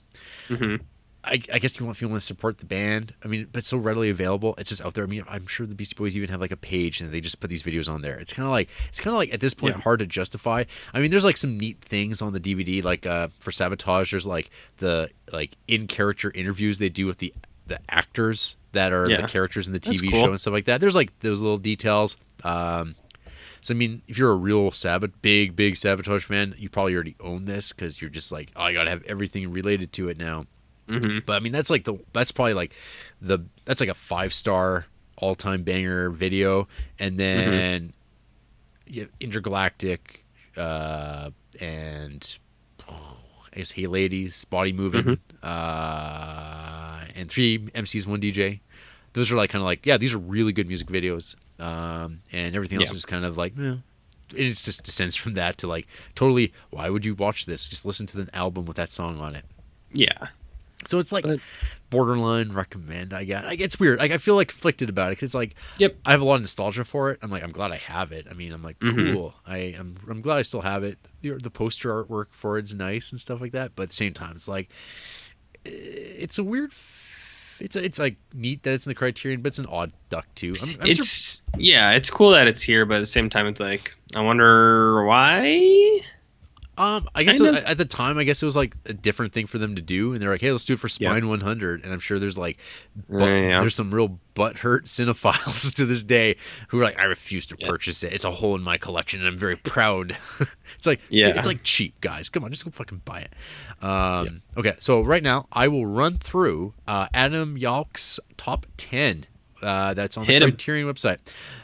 I guess if you want to support the band, I mean, but it's so readily available, it's just out there. I mean, I'm sure the Beastie Boys even have like a page and they just put these videos on there. It's kind of like at this point hard to justify. I mean, there's like some neat things on the DVD, like for Sabotage, there's like the in character interviews they do with the actors that are the characters in the TV show and stuff like that. There's like those little details. So, I mean, if you're a real big Sabotage fan, you probably already own this because you're just like, oh, I got to have everything related to it now. But, I mean, that's probably like that's like a 5-star all-time banger video. And then Intergalactic and, I guess, Hey Ladies, Body Moving, and 3 MCs, 1 DJ. Those are like kind of like, these are really good music videos. And everything else is kind of like, it's just descends from that to like, totally, why would you watch this? Just listen to the album with that song on it. Yeah. So it's like borderline recommend, I guess. Like, it's weird. Like, I feel like conflicted about it because it's like, I have a lot of nostalgia for it. I'm like, I'm glad I have it. I mean, I'm like, cool. I'm glad I still have it. The poster artwork for it's nice and stuff like that. But at the same time, it's like, it's a weird. It's like neat that it's in the Criterion, but it's an odd duck too. It's cool that it's here, but at the same time, it's like, I wonder why. I guess at the time, I guess it was like a different thing for them to do, and they're like, "Hey, let's do it for Spine 100." And I'm sure there's like, there's some real butthurt cinephiles to this day who are like, "I refuse to purchase it. It's a hole in my collection, and I'm very proud." It's like, it's like cheap, guys. Come on, just go fucking buy it. Okay, so right now I will run through Adam Yauch's top 10. That's on the Criterion website.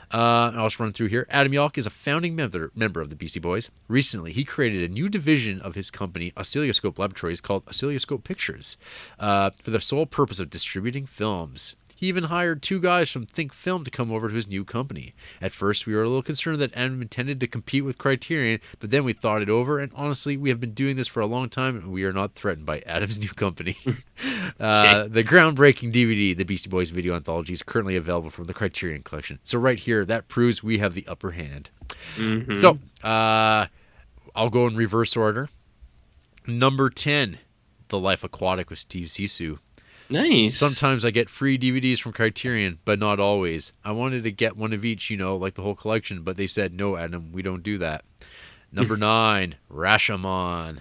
I'll just run through here. Adam Yauch is a founding member of the Beastie Boys. Recently, he created a new division of his company, Oscilloscope Laboratories, called Oscilloscope Pictures, for the sole purpose of distributing films. He even hired 2 guys from Think Film to come over to his new company. At first, we were a little concerned that Adam intended to compete with Criterion, but then we thought it over, and honestly, we have been doing this for a long time, and we are not threatened by Adam's new company. The groundbreaking DVD, the Beastie Boys Video Anthology, is currently available from the Criterion Collection. So right here, that proves we have the upper hand. So, I'll go in reverse order. Number 10, The Life Aquatic with Steve Zissou. Nice. Sometimes I get free DVDs from Criterion, but not always. I wanted to get one of each, like the whole collection, but they said, no, Adam, we don't do that. Number 9, Rashomon.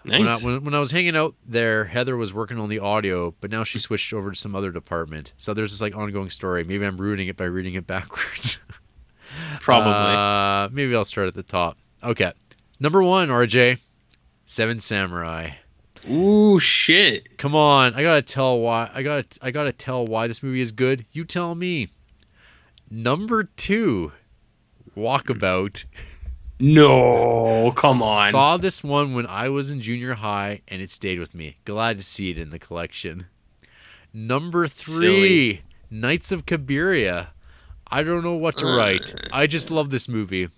Nice. When I was hanging out there, Heather was working on the audio, but now she switched over to some other department. So there's this like ongoing story. Maybe I'm ruining it by reading it backwards. Probably. Maybe I'll start at the top. Okay. Number 1, RJ, Seven Samurai. Ooh, shit. Come on, I gotta tell why. I gotta tell why this movie is good. You tell me. Number 2, Walkabout. No, come on. Saw this one when I was in junior high, and it stayed with me. Glad to see it in the collection. Number 3, Silly. Knights of Cabiria. I don't know what to write. I just love this movie.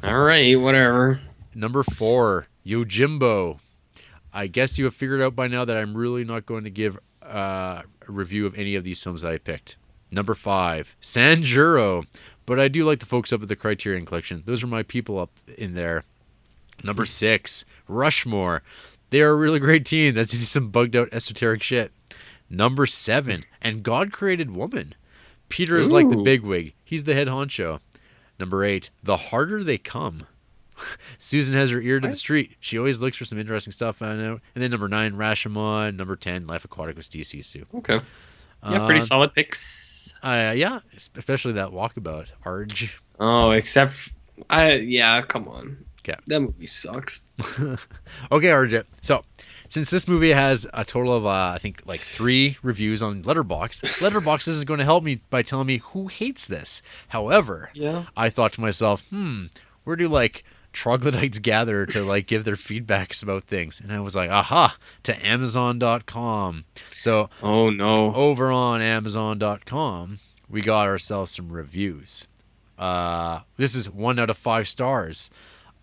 All right, whatever. Number 4, Yojimbo. I guess you have figured out by now that I'm really not going to give a review of any of these films that I picked. Number 5, Sanjuro. But I do like the folks up at the Criterion Collection. Those are my people up in there. Number 6, Rushmore. They are a really great team that's into some bugged out esoteric shit. Number 7, And God Created Woman. Peter is like the bigwig. He's the head honcho. Number 8, The Harder They Come. Susan has her ear to the street. She always looks for some interesting stuff. I know. And then number 9, Rashomon. Number 10, Life Aquatic with Steve Zissou. Okay. Yeah, pretty solid picks. Yeah, especially that Walkabout. RJ. Oh, except, come on. Okay. That movie sucks. Okay, RJ. So, since this movie has a total of, I think, like 3 reviews on Letterboxd, Letterboxd isn't going to help me by telling me who hates this. However, I thought to myself, where do, like, troglodytes gather to like give their feedbacks about things? And I was like, aha, to Amazon.com. So over on Amazon.com, we got ourselves some reviews. This is 1 out of 5 stars.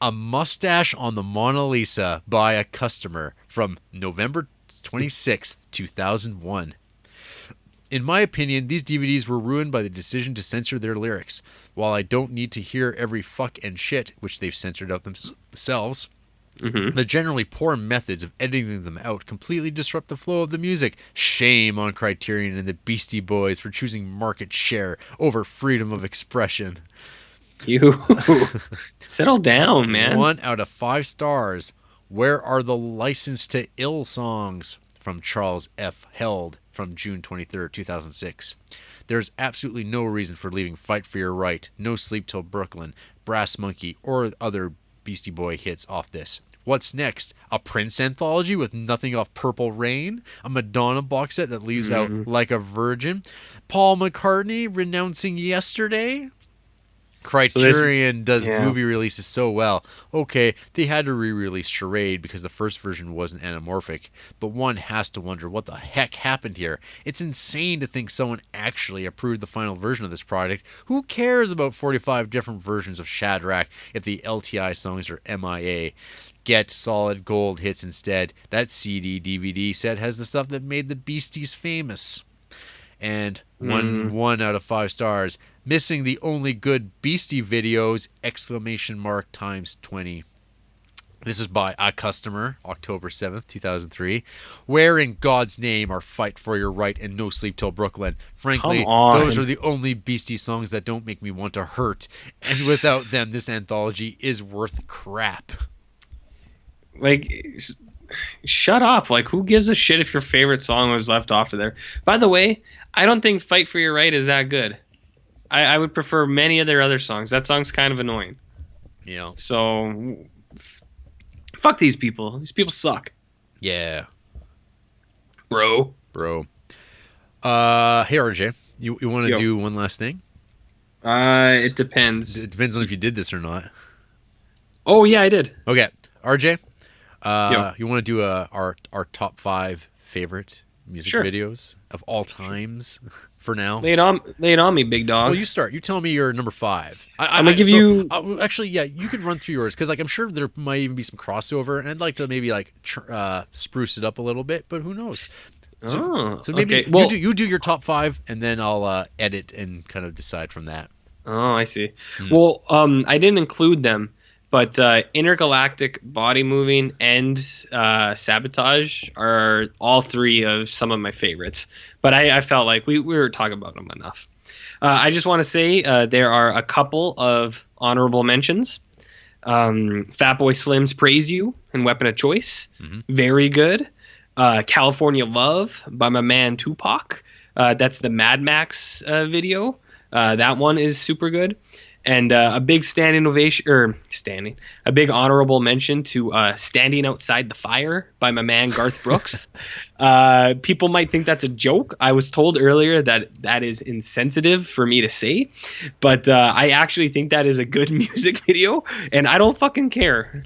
A Mustache on the Mona Lisa by a customer from November 26th, 2001. In my opinion, these DVDs were ruined by the decision to censor their lyrics. While I don't need to hear every fuck and shit, which they've censored out themselves, the generally poor methods of editing them out completely disrupt the flow of the music. Shame on Criterion and the Beastie Boys for choosing market share over freedom of expression. You settle down, man. 1 out of 5 stars. Where are the License to Ill songs? From Charles F. Held from June 23rd, 2006. There's absolutely no reason for leaving Fight for Your Right, No Sleep Till Brooklyn, Brass Monkey, or other Beastie Boy hits off this. What's next? A Prince anthology with nothing off Purple Rain? A Madonna box set that leaves out Like a Virgin? Paul McCartney renouncing Yesterday? Criterion does movie releases so well. Okay, they had to re-release Charade because the first version wasn't anamorphic, but one has to wonder what the heck happened here. It's insane to think someone actually approved the final version of this product. Who cares about 45 different versions of Shadrach if the LTI songs are MIA? Get solid gold hits instead. That CD DVD set has the stuff that made the Beasties famous. And 1 out of 5 stars. Missing the only good Beastie videos! Times 20. This is by a customer, October 7th, 2003. Where in God's name are Fight for Your Right and No Sleep Till Brooklyn? Frankly, those are the only Beastie songs that don't make me want to hurt. And without them, this anthology is worth crap. Like, shut up. Like, who gives a shit if your favorite song was left off of there? By the way, I don't think Fight for Your Right is that good. I would prefer many of their other songs. That song's kind of annoying. Yeah. So, fuck these people. These people suck. Yeah. Bro. Hey, RJ, you want to do one last thing? It depends. It depends on if you did this or not. Oh, yeah, I did. Okay. RJ, you want to do our top 5 favorite music videos of all times for now? Lay it on me, big dog. Well, you start. You tell me your number 5. I'm gonna give you. Actually, yeah, you can run through yours because, like, I'm sure there might even be some crossover, and I'd like to maybe like spruce it up a little bit, but who knows? So maybe you do your top 5, and then I'll edit and kind of decide from that. Oh, I see. Well, I didn't include them, but Intergalactic, Body Moving, and Sabotage are all 3 of some of my favorites. But I felt like we were talking about them enough. I just want to say there are a couple of honorable mentions. Fatboy Slim's Praise You and Weapon of Choice. Very good. California Love by my man Tupac. That's the Mad Max video. That one is super good. And a big a big honorable mention to Standing Outside the Fire by my man Garth Brooks. People might think that's a joke. I was told earlier that is insensitive for me to say, but I actually think that is a good music video, and I don't fucking care.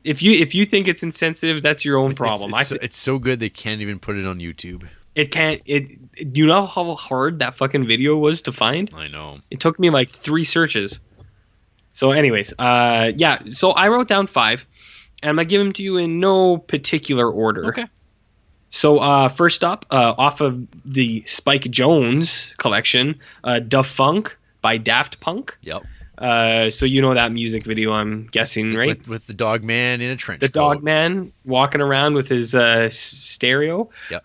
If you think it's insensitive, that's your own problem. It's so good they can't even put it on YouTube. It can't. You know how hard that fucking video was to find? I know. It took me like 3 searches. So, anyways, yeah. So I wrote down 5, and I'm gonna give them to you in no particular order. Okay. So first up, off of the Spike Jonze collection, Da Funk by Daft Punk. Yep. So you know that music video, I'm guessing, right? With the dog man in a trench coat. The dog man walking around with his stereo. Yep.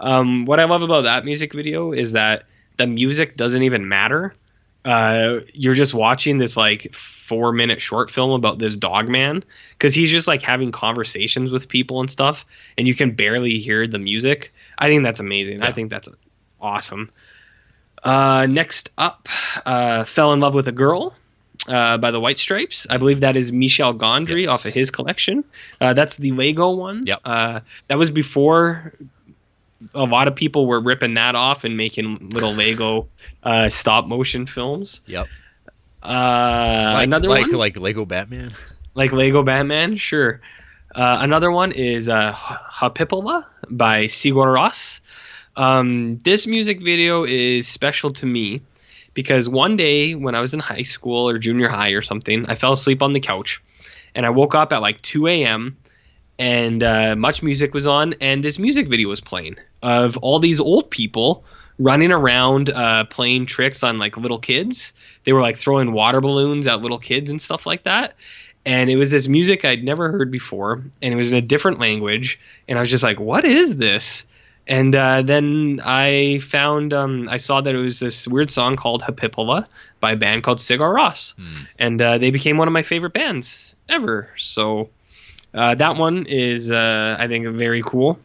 What I love about that music video is that the music doesn't even matter. You're just watching this like 4-minute short film about this dog man because he's just like having conversations with people and stuff, and you can barely hear the music. I think that's amazing. Yeah. I think that's awesome. Next up, Fell in Love with a Girl. By the White Stripes. I believe that is Michel Gondry off of his collection. That's the Lego one. Yep. That was before a lot of people were ripping that off and making little Lego stop motion films. Yep. Another one? Like Lego Batman? Like Lego Batman, sure. Another one is Hapipola by Sigur Rós. This music video is special to me because one day when I was in high school or junior high or something, I fell asleep on the couch and I woke up at like 2 a.m. and Much Music was on and this music video was playing of all these old people running around playing tricks on like little kids. They were like throwing water balloons at little kids and stuff like that. And it was this music I'd never heard before, and it was in a different language. And I was just like, what is this? And then I found, I saw that it was this weird song called Hapipola by a band called Sigur Rós. And they became one of my favorite bands ever. So that one is, I think, very cool.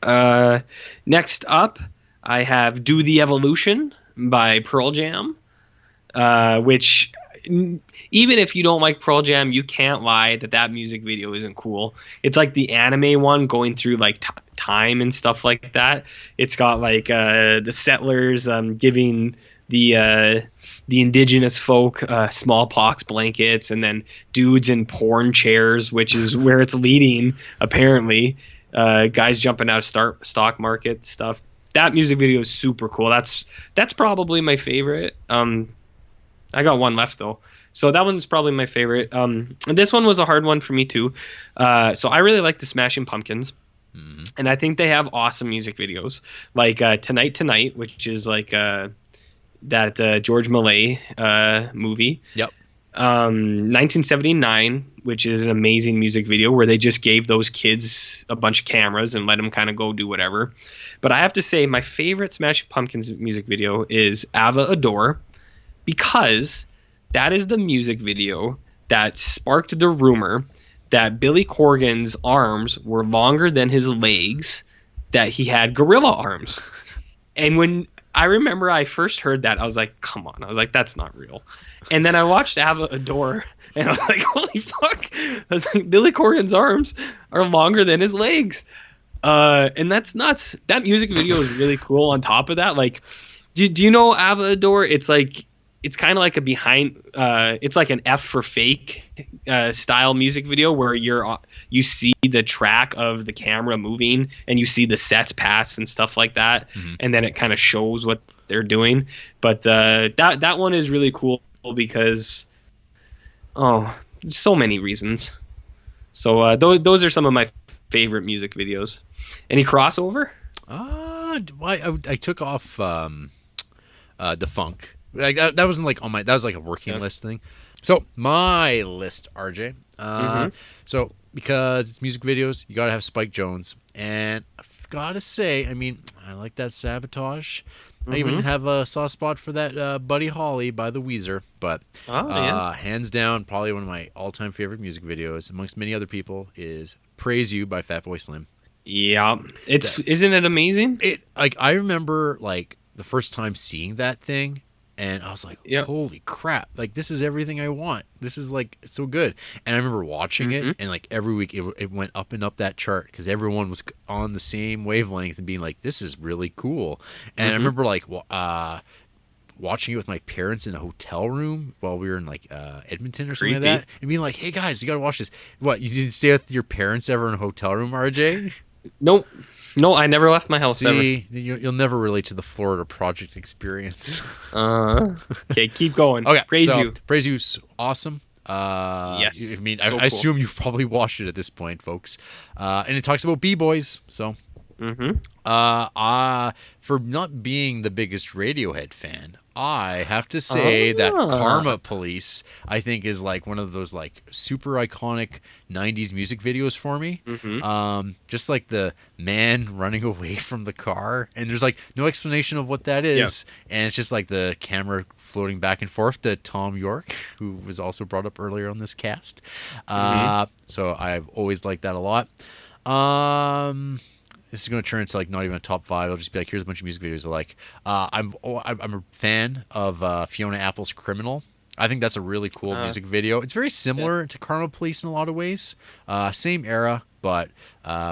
Next up, I have Do the Evolution by Pearl Jam, which even if you don't like Pearl Jam, you can't lie that music video isn't cool. It's like the anime one going through like time and stuff like that. It's got like the settlers giving the indigenous folk smallpox blankets, and then dudes in porn chairs, which is where it's leading apparently. Guys jumping out of stock market stuff. That music video is super cool. That's probably my favorite. I got one left though. So that one's probably my favorite. And this one was a hard one for me too. So I really like the Smashing Pumpkins. And I think they have awesome music videos. Like Tonight Tonight, which is like that George Millay movie. Yep. 1979, which is an amazing music video where they just gave those kids a bunch of cameras and let them kind of go do whatever. But I have to say my favorite Smashing Pumpkins music video is Ava Adore, because that is the music video that sparked the rumor that Billy Corgan's arms were longer than his legs, that he had gorilla arms. And when I remember I first heard that, I was like, come on. I was like, that's not real. And then I watched Avador, and I was like, holy fuck. I was like, Billy Corgan's arms are longer than his legs. And that's nuts. That music video is really cool on top of that. Like, do you know Avador? It's kind of like a behind, it's like an F for fake style music video where you see the track of the camera moving and you see the sets pass and stuff like that, and then it kind of shows what they're doing. But that one is really cool because so many reasons. So those are some of my favorite music videos. Any crossover? I took off the funk. Like that wasn't like on my. That was like a working list thing. So my list, RJ. So because it's music videos, you gotta have Spike Jonze, and I've gotta say, I mean, I like that Sabotage. I even have a soft spot for that Buddy Holly by the Weezer, but hands down, probably one of my all-time favorite music videos, amongst many other people, is "Praise You" by Fatboy Slim. Yeah, isn't it amazing? I remember like the first time seeing that thing. And I was like, holy crap, like, this is everything I want. This is, like, so good. And I remember watching it, and, like, every week it went up and up that chart because everyone was on the same wavelength and being like, this is really cool. And I remember, like, watching it with my parents in a hotel room while we were in, like, Edmonton or something like that. And being like, hey, guys, you got to watch this. What, you didn't stay with your parents ever in a hotel room, RJ? Nope. No, I never left my house ever. You'll never relate to the Florida Project experience. Okay, keep going. Okay, Praise You. Praise You's awesome. Yes. I mean, I assume you've probably watched it at this point, folks. And it talks about B-boys, so. For not being the biggest Radiohead fan, I have to say that Karma Police, I think, is like one of those like super iconic 90s music videos for me. Just like the man running away from the car, and there's like no explanation of what that is, and it's just like the camera floating back and forth to Tom York, who was also brought up earlier on this cast. So I've always liked that a lot. This is going to turn into like not even a top 5. I'll just be like, here's a bunch of music videos I like. I'm a fan of Fiona Apple's Criminal. I think that's a really cool music video. It's very similar to Karma Police in a lot of ways. Same era, but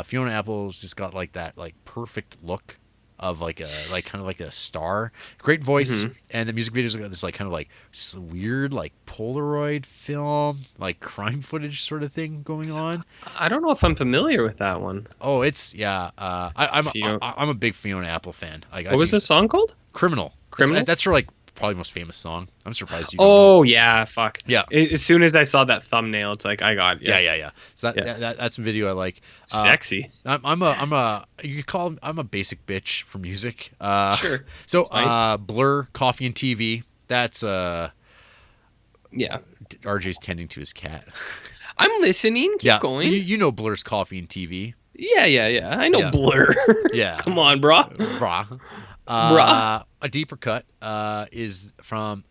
Fiona Apple's just got like that like perfect look of like a kind of like a star. Great voice, and the music videos got this like kind of like weird like Polaroid film, like crime footage sort of thing going on. I don't know if I'm familiar with that one. Oh, it's I'm a big Fiona Apple fan. What was the song called? Criminal. That's her like probably most famous song. I'm surprised you don't know. Yeah, fuck. Yeah. As soon as I saw that thumbnail, it's like I got it. Yeah. So that's a video I like. Sexy. I'm a basic bitch for music. Sure. So Blur, Coffee and TV. That's RJ's tending to his cat. I'm listening. Keep going. You know Blur's Coffee and TV. Yeah. I know Blur. Yeah. Come on, brah. A deeper cut is from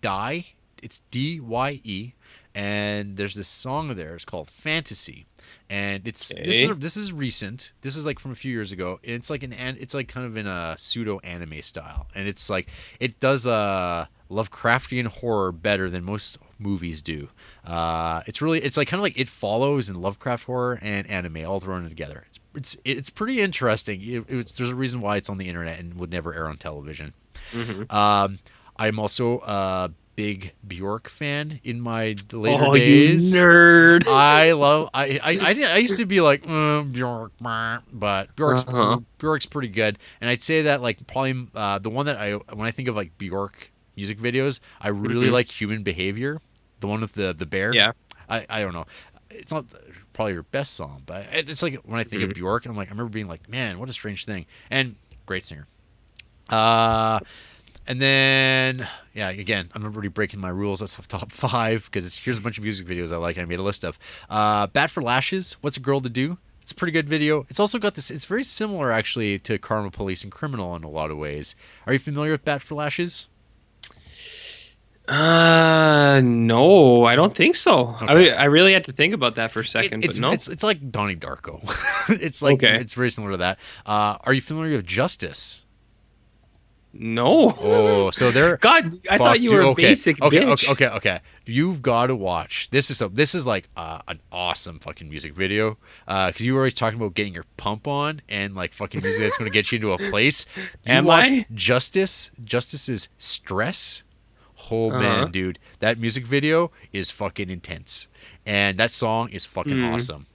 Die. It's DYE, and there's this song there. It's called Fantasy, and this is recent. This is like from a few years ago. And it's like it's like kind of in a pseudo anime style, and it's like it does Lovecraftian horror better than most movies do. It's like kind of like It Follows and Lovecraft horror and anime all thrown together. It's pretty interesting. There's a reason why it's on the internet and would never air on television. I'm also a big Bjork fan in my later days. You nerd! I used to be like Bjork, but Bjork's pretty good. And I'd say that like probably the one that when I think of like Bjork music videos, I really like Human Behavior, the one with the bear. Yeah, I don't know. It's not probably her best song, but it's like when I think of Bjork, I'm like, I remember being like, man, what a strange thing, and great singer. And then again, I'm already breaking my rules of top 5 because here's a bunch of music videos I like and I made a list of. Bat for Lashes, What's a Girl to Do? It's a pretty good video. It's also got this. It's very similar actually to Karma Police and Criminal in a lot of ways. Are you familiar with Bat for Lashes? No, I don't think so. Okay. I really had to think about that for a second, It's, but no. it's like Donnie Darko. It's like it's very similar to that. Are you familiar with Justice? No. Oh, so they're God, I thought you were a basic bitch. Okay. You've got to watch. This is like an awesome fucking music video. Because you were always talking about getting your pump on and like fucking music that's going to get you into a place. Justice? Justice is Stress. Oh man, dude, that music video is fucking intense, and that song is fucking awesome.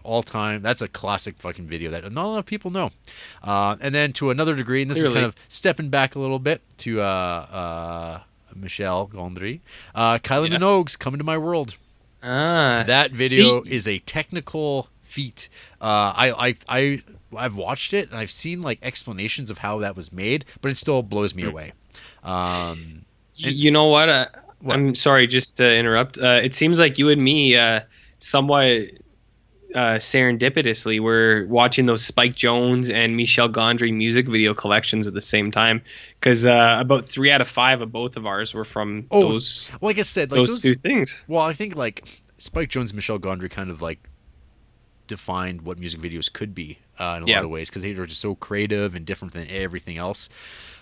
All time, that's a classic fucking video that not a lot of people know. And then to another degree, and this is kind of stepping back a little bit to Michel Gondry, Kylie Minogue's "Come Into My World." That video is a technical feat. I've watched it and I've seen like explanations of how that was made, but it still blows me away. You know what? I'm sorry, just to interrupt. It seems like you and me, somewhat serendipitously, were watching those Spike Jonze and Michel Gondry music video collections at the same time. Because about 3 out of 5 of both of ours were from those. Like I said, like those two things. Well, I think like Spike Jonze and Michel Gondry kind of like defined what music videos could be in a lot of ways, because they were just so creative and different than everything else.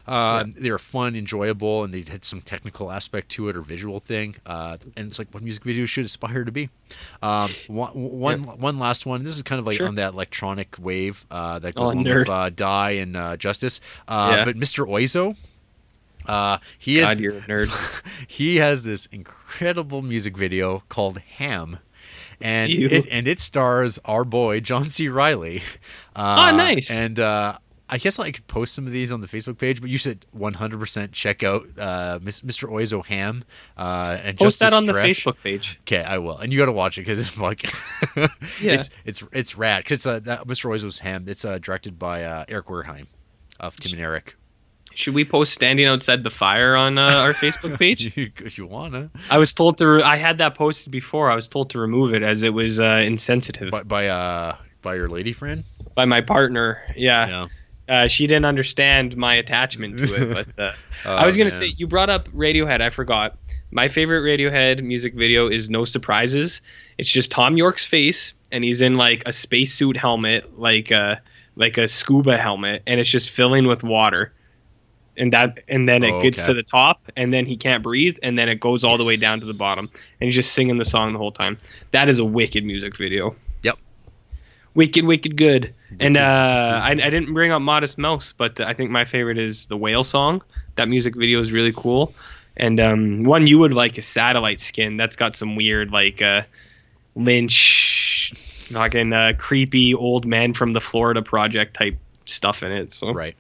They were fun, enjoyable, and they had some technical aspect to it or visual thing. And it's like what music videos should aspire to be. One last one. This is kind of like on that electronic wave that goes along with Die and Justice. But Mr. Oizo, you're a nerd. He has this incredible music video called Ham. And it stars our boy John C. Reilly. Nice. And I guess I could post some of these on the Facebook page, but you should 100% check out Mr. Oizo Ham and post Justice that on Fresh. the Facebook page. Okay, I will, and you got to watch it because it's fucking it's rad. Because Mr. Oizo's Ham, it's directed by Eric Werheim of Tim and Eric. Should we post Standing Outside the Fire on our Facebook page? If you wanna. I was told to. I had that posted before. I was told to remove it as it was insensitive. By your lady friend. By my partner. Yeah. She didn't understand my attachment to it, but I was gonna say, you brought up Radiohead. I forgot. My favorite Radiohead music video is No Surprises. It's just Tom York's face, and he's in like a spacesuit helmet, like a scuba helmet, and it's just filling with water. And then it gets to the top, and then he can't breathe, and then it goes all the way down to the bottom, and he's just singing the song the whole time. That is a wicked music video. Yep. Wicked good. And I didn't bring up Modest Mouse, but I think my favorite is the Whale song. That music video is really cool. And one you would like is Satellite Skin. That's got some weird like Lynch, fucking creepy old man from the Florida Project type stuff in it. So right.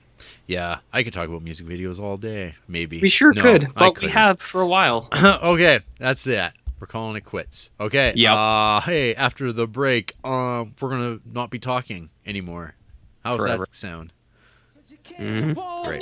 Yeah, I could talk about music videos all day, maybe. We sure could, but we have for a while. Okay, that's that. We're calling it quits. Okay. Yep. Hey, after the break, we're gonna not be talking anymore. How's that sound? Mm-hmm. Great.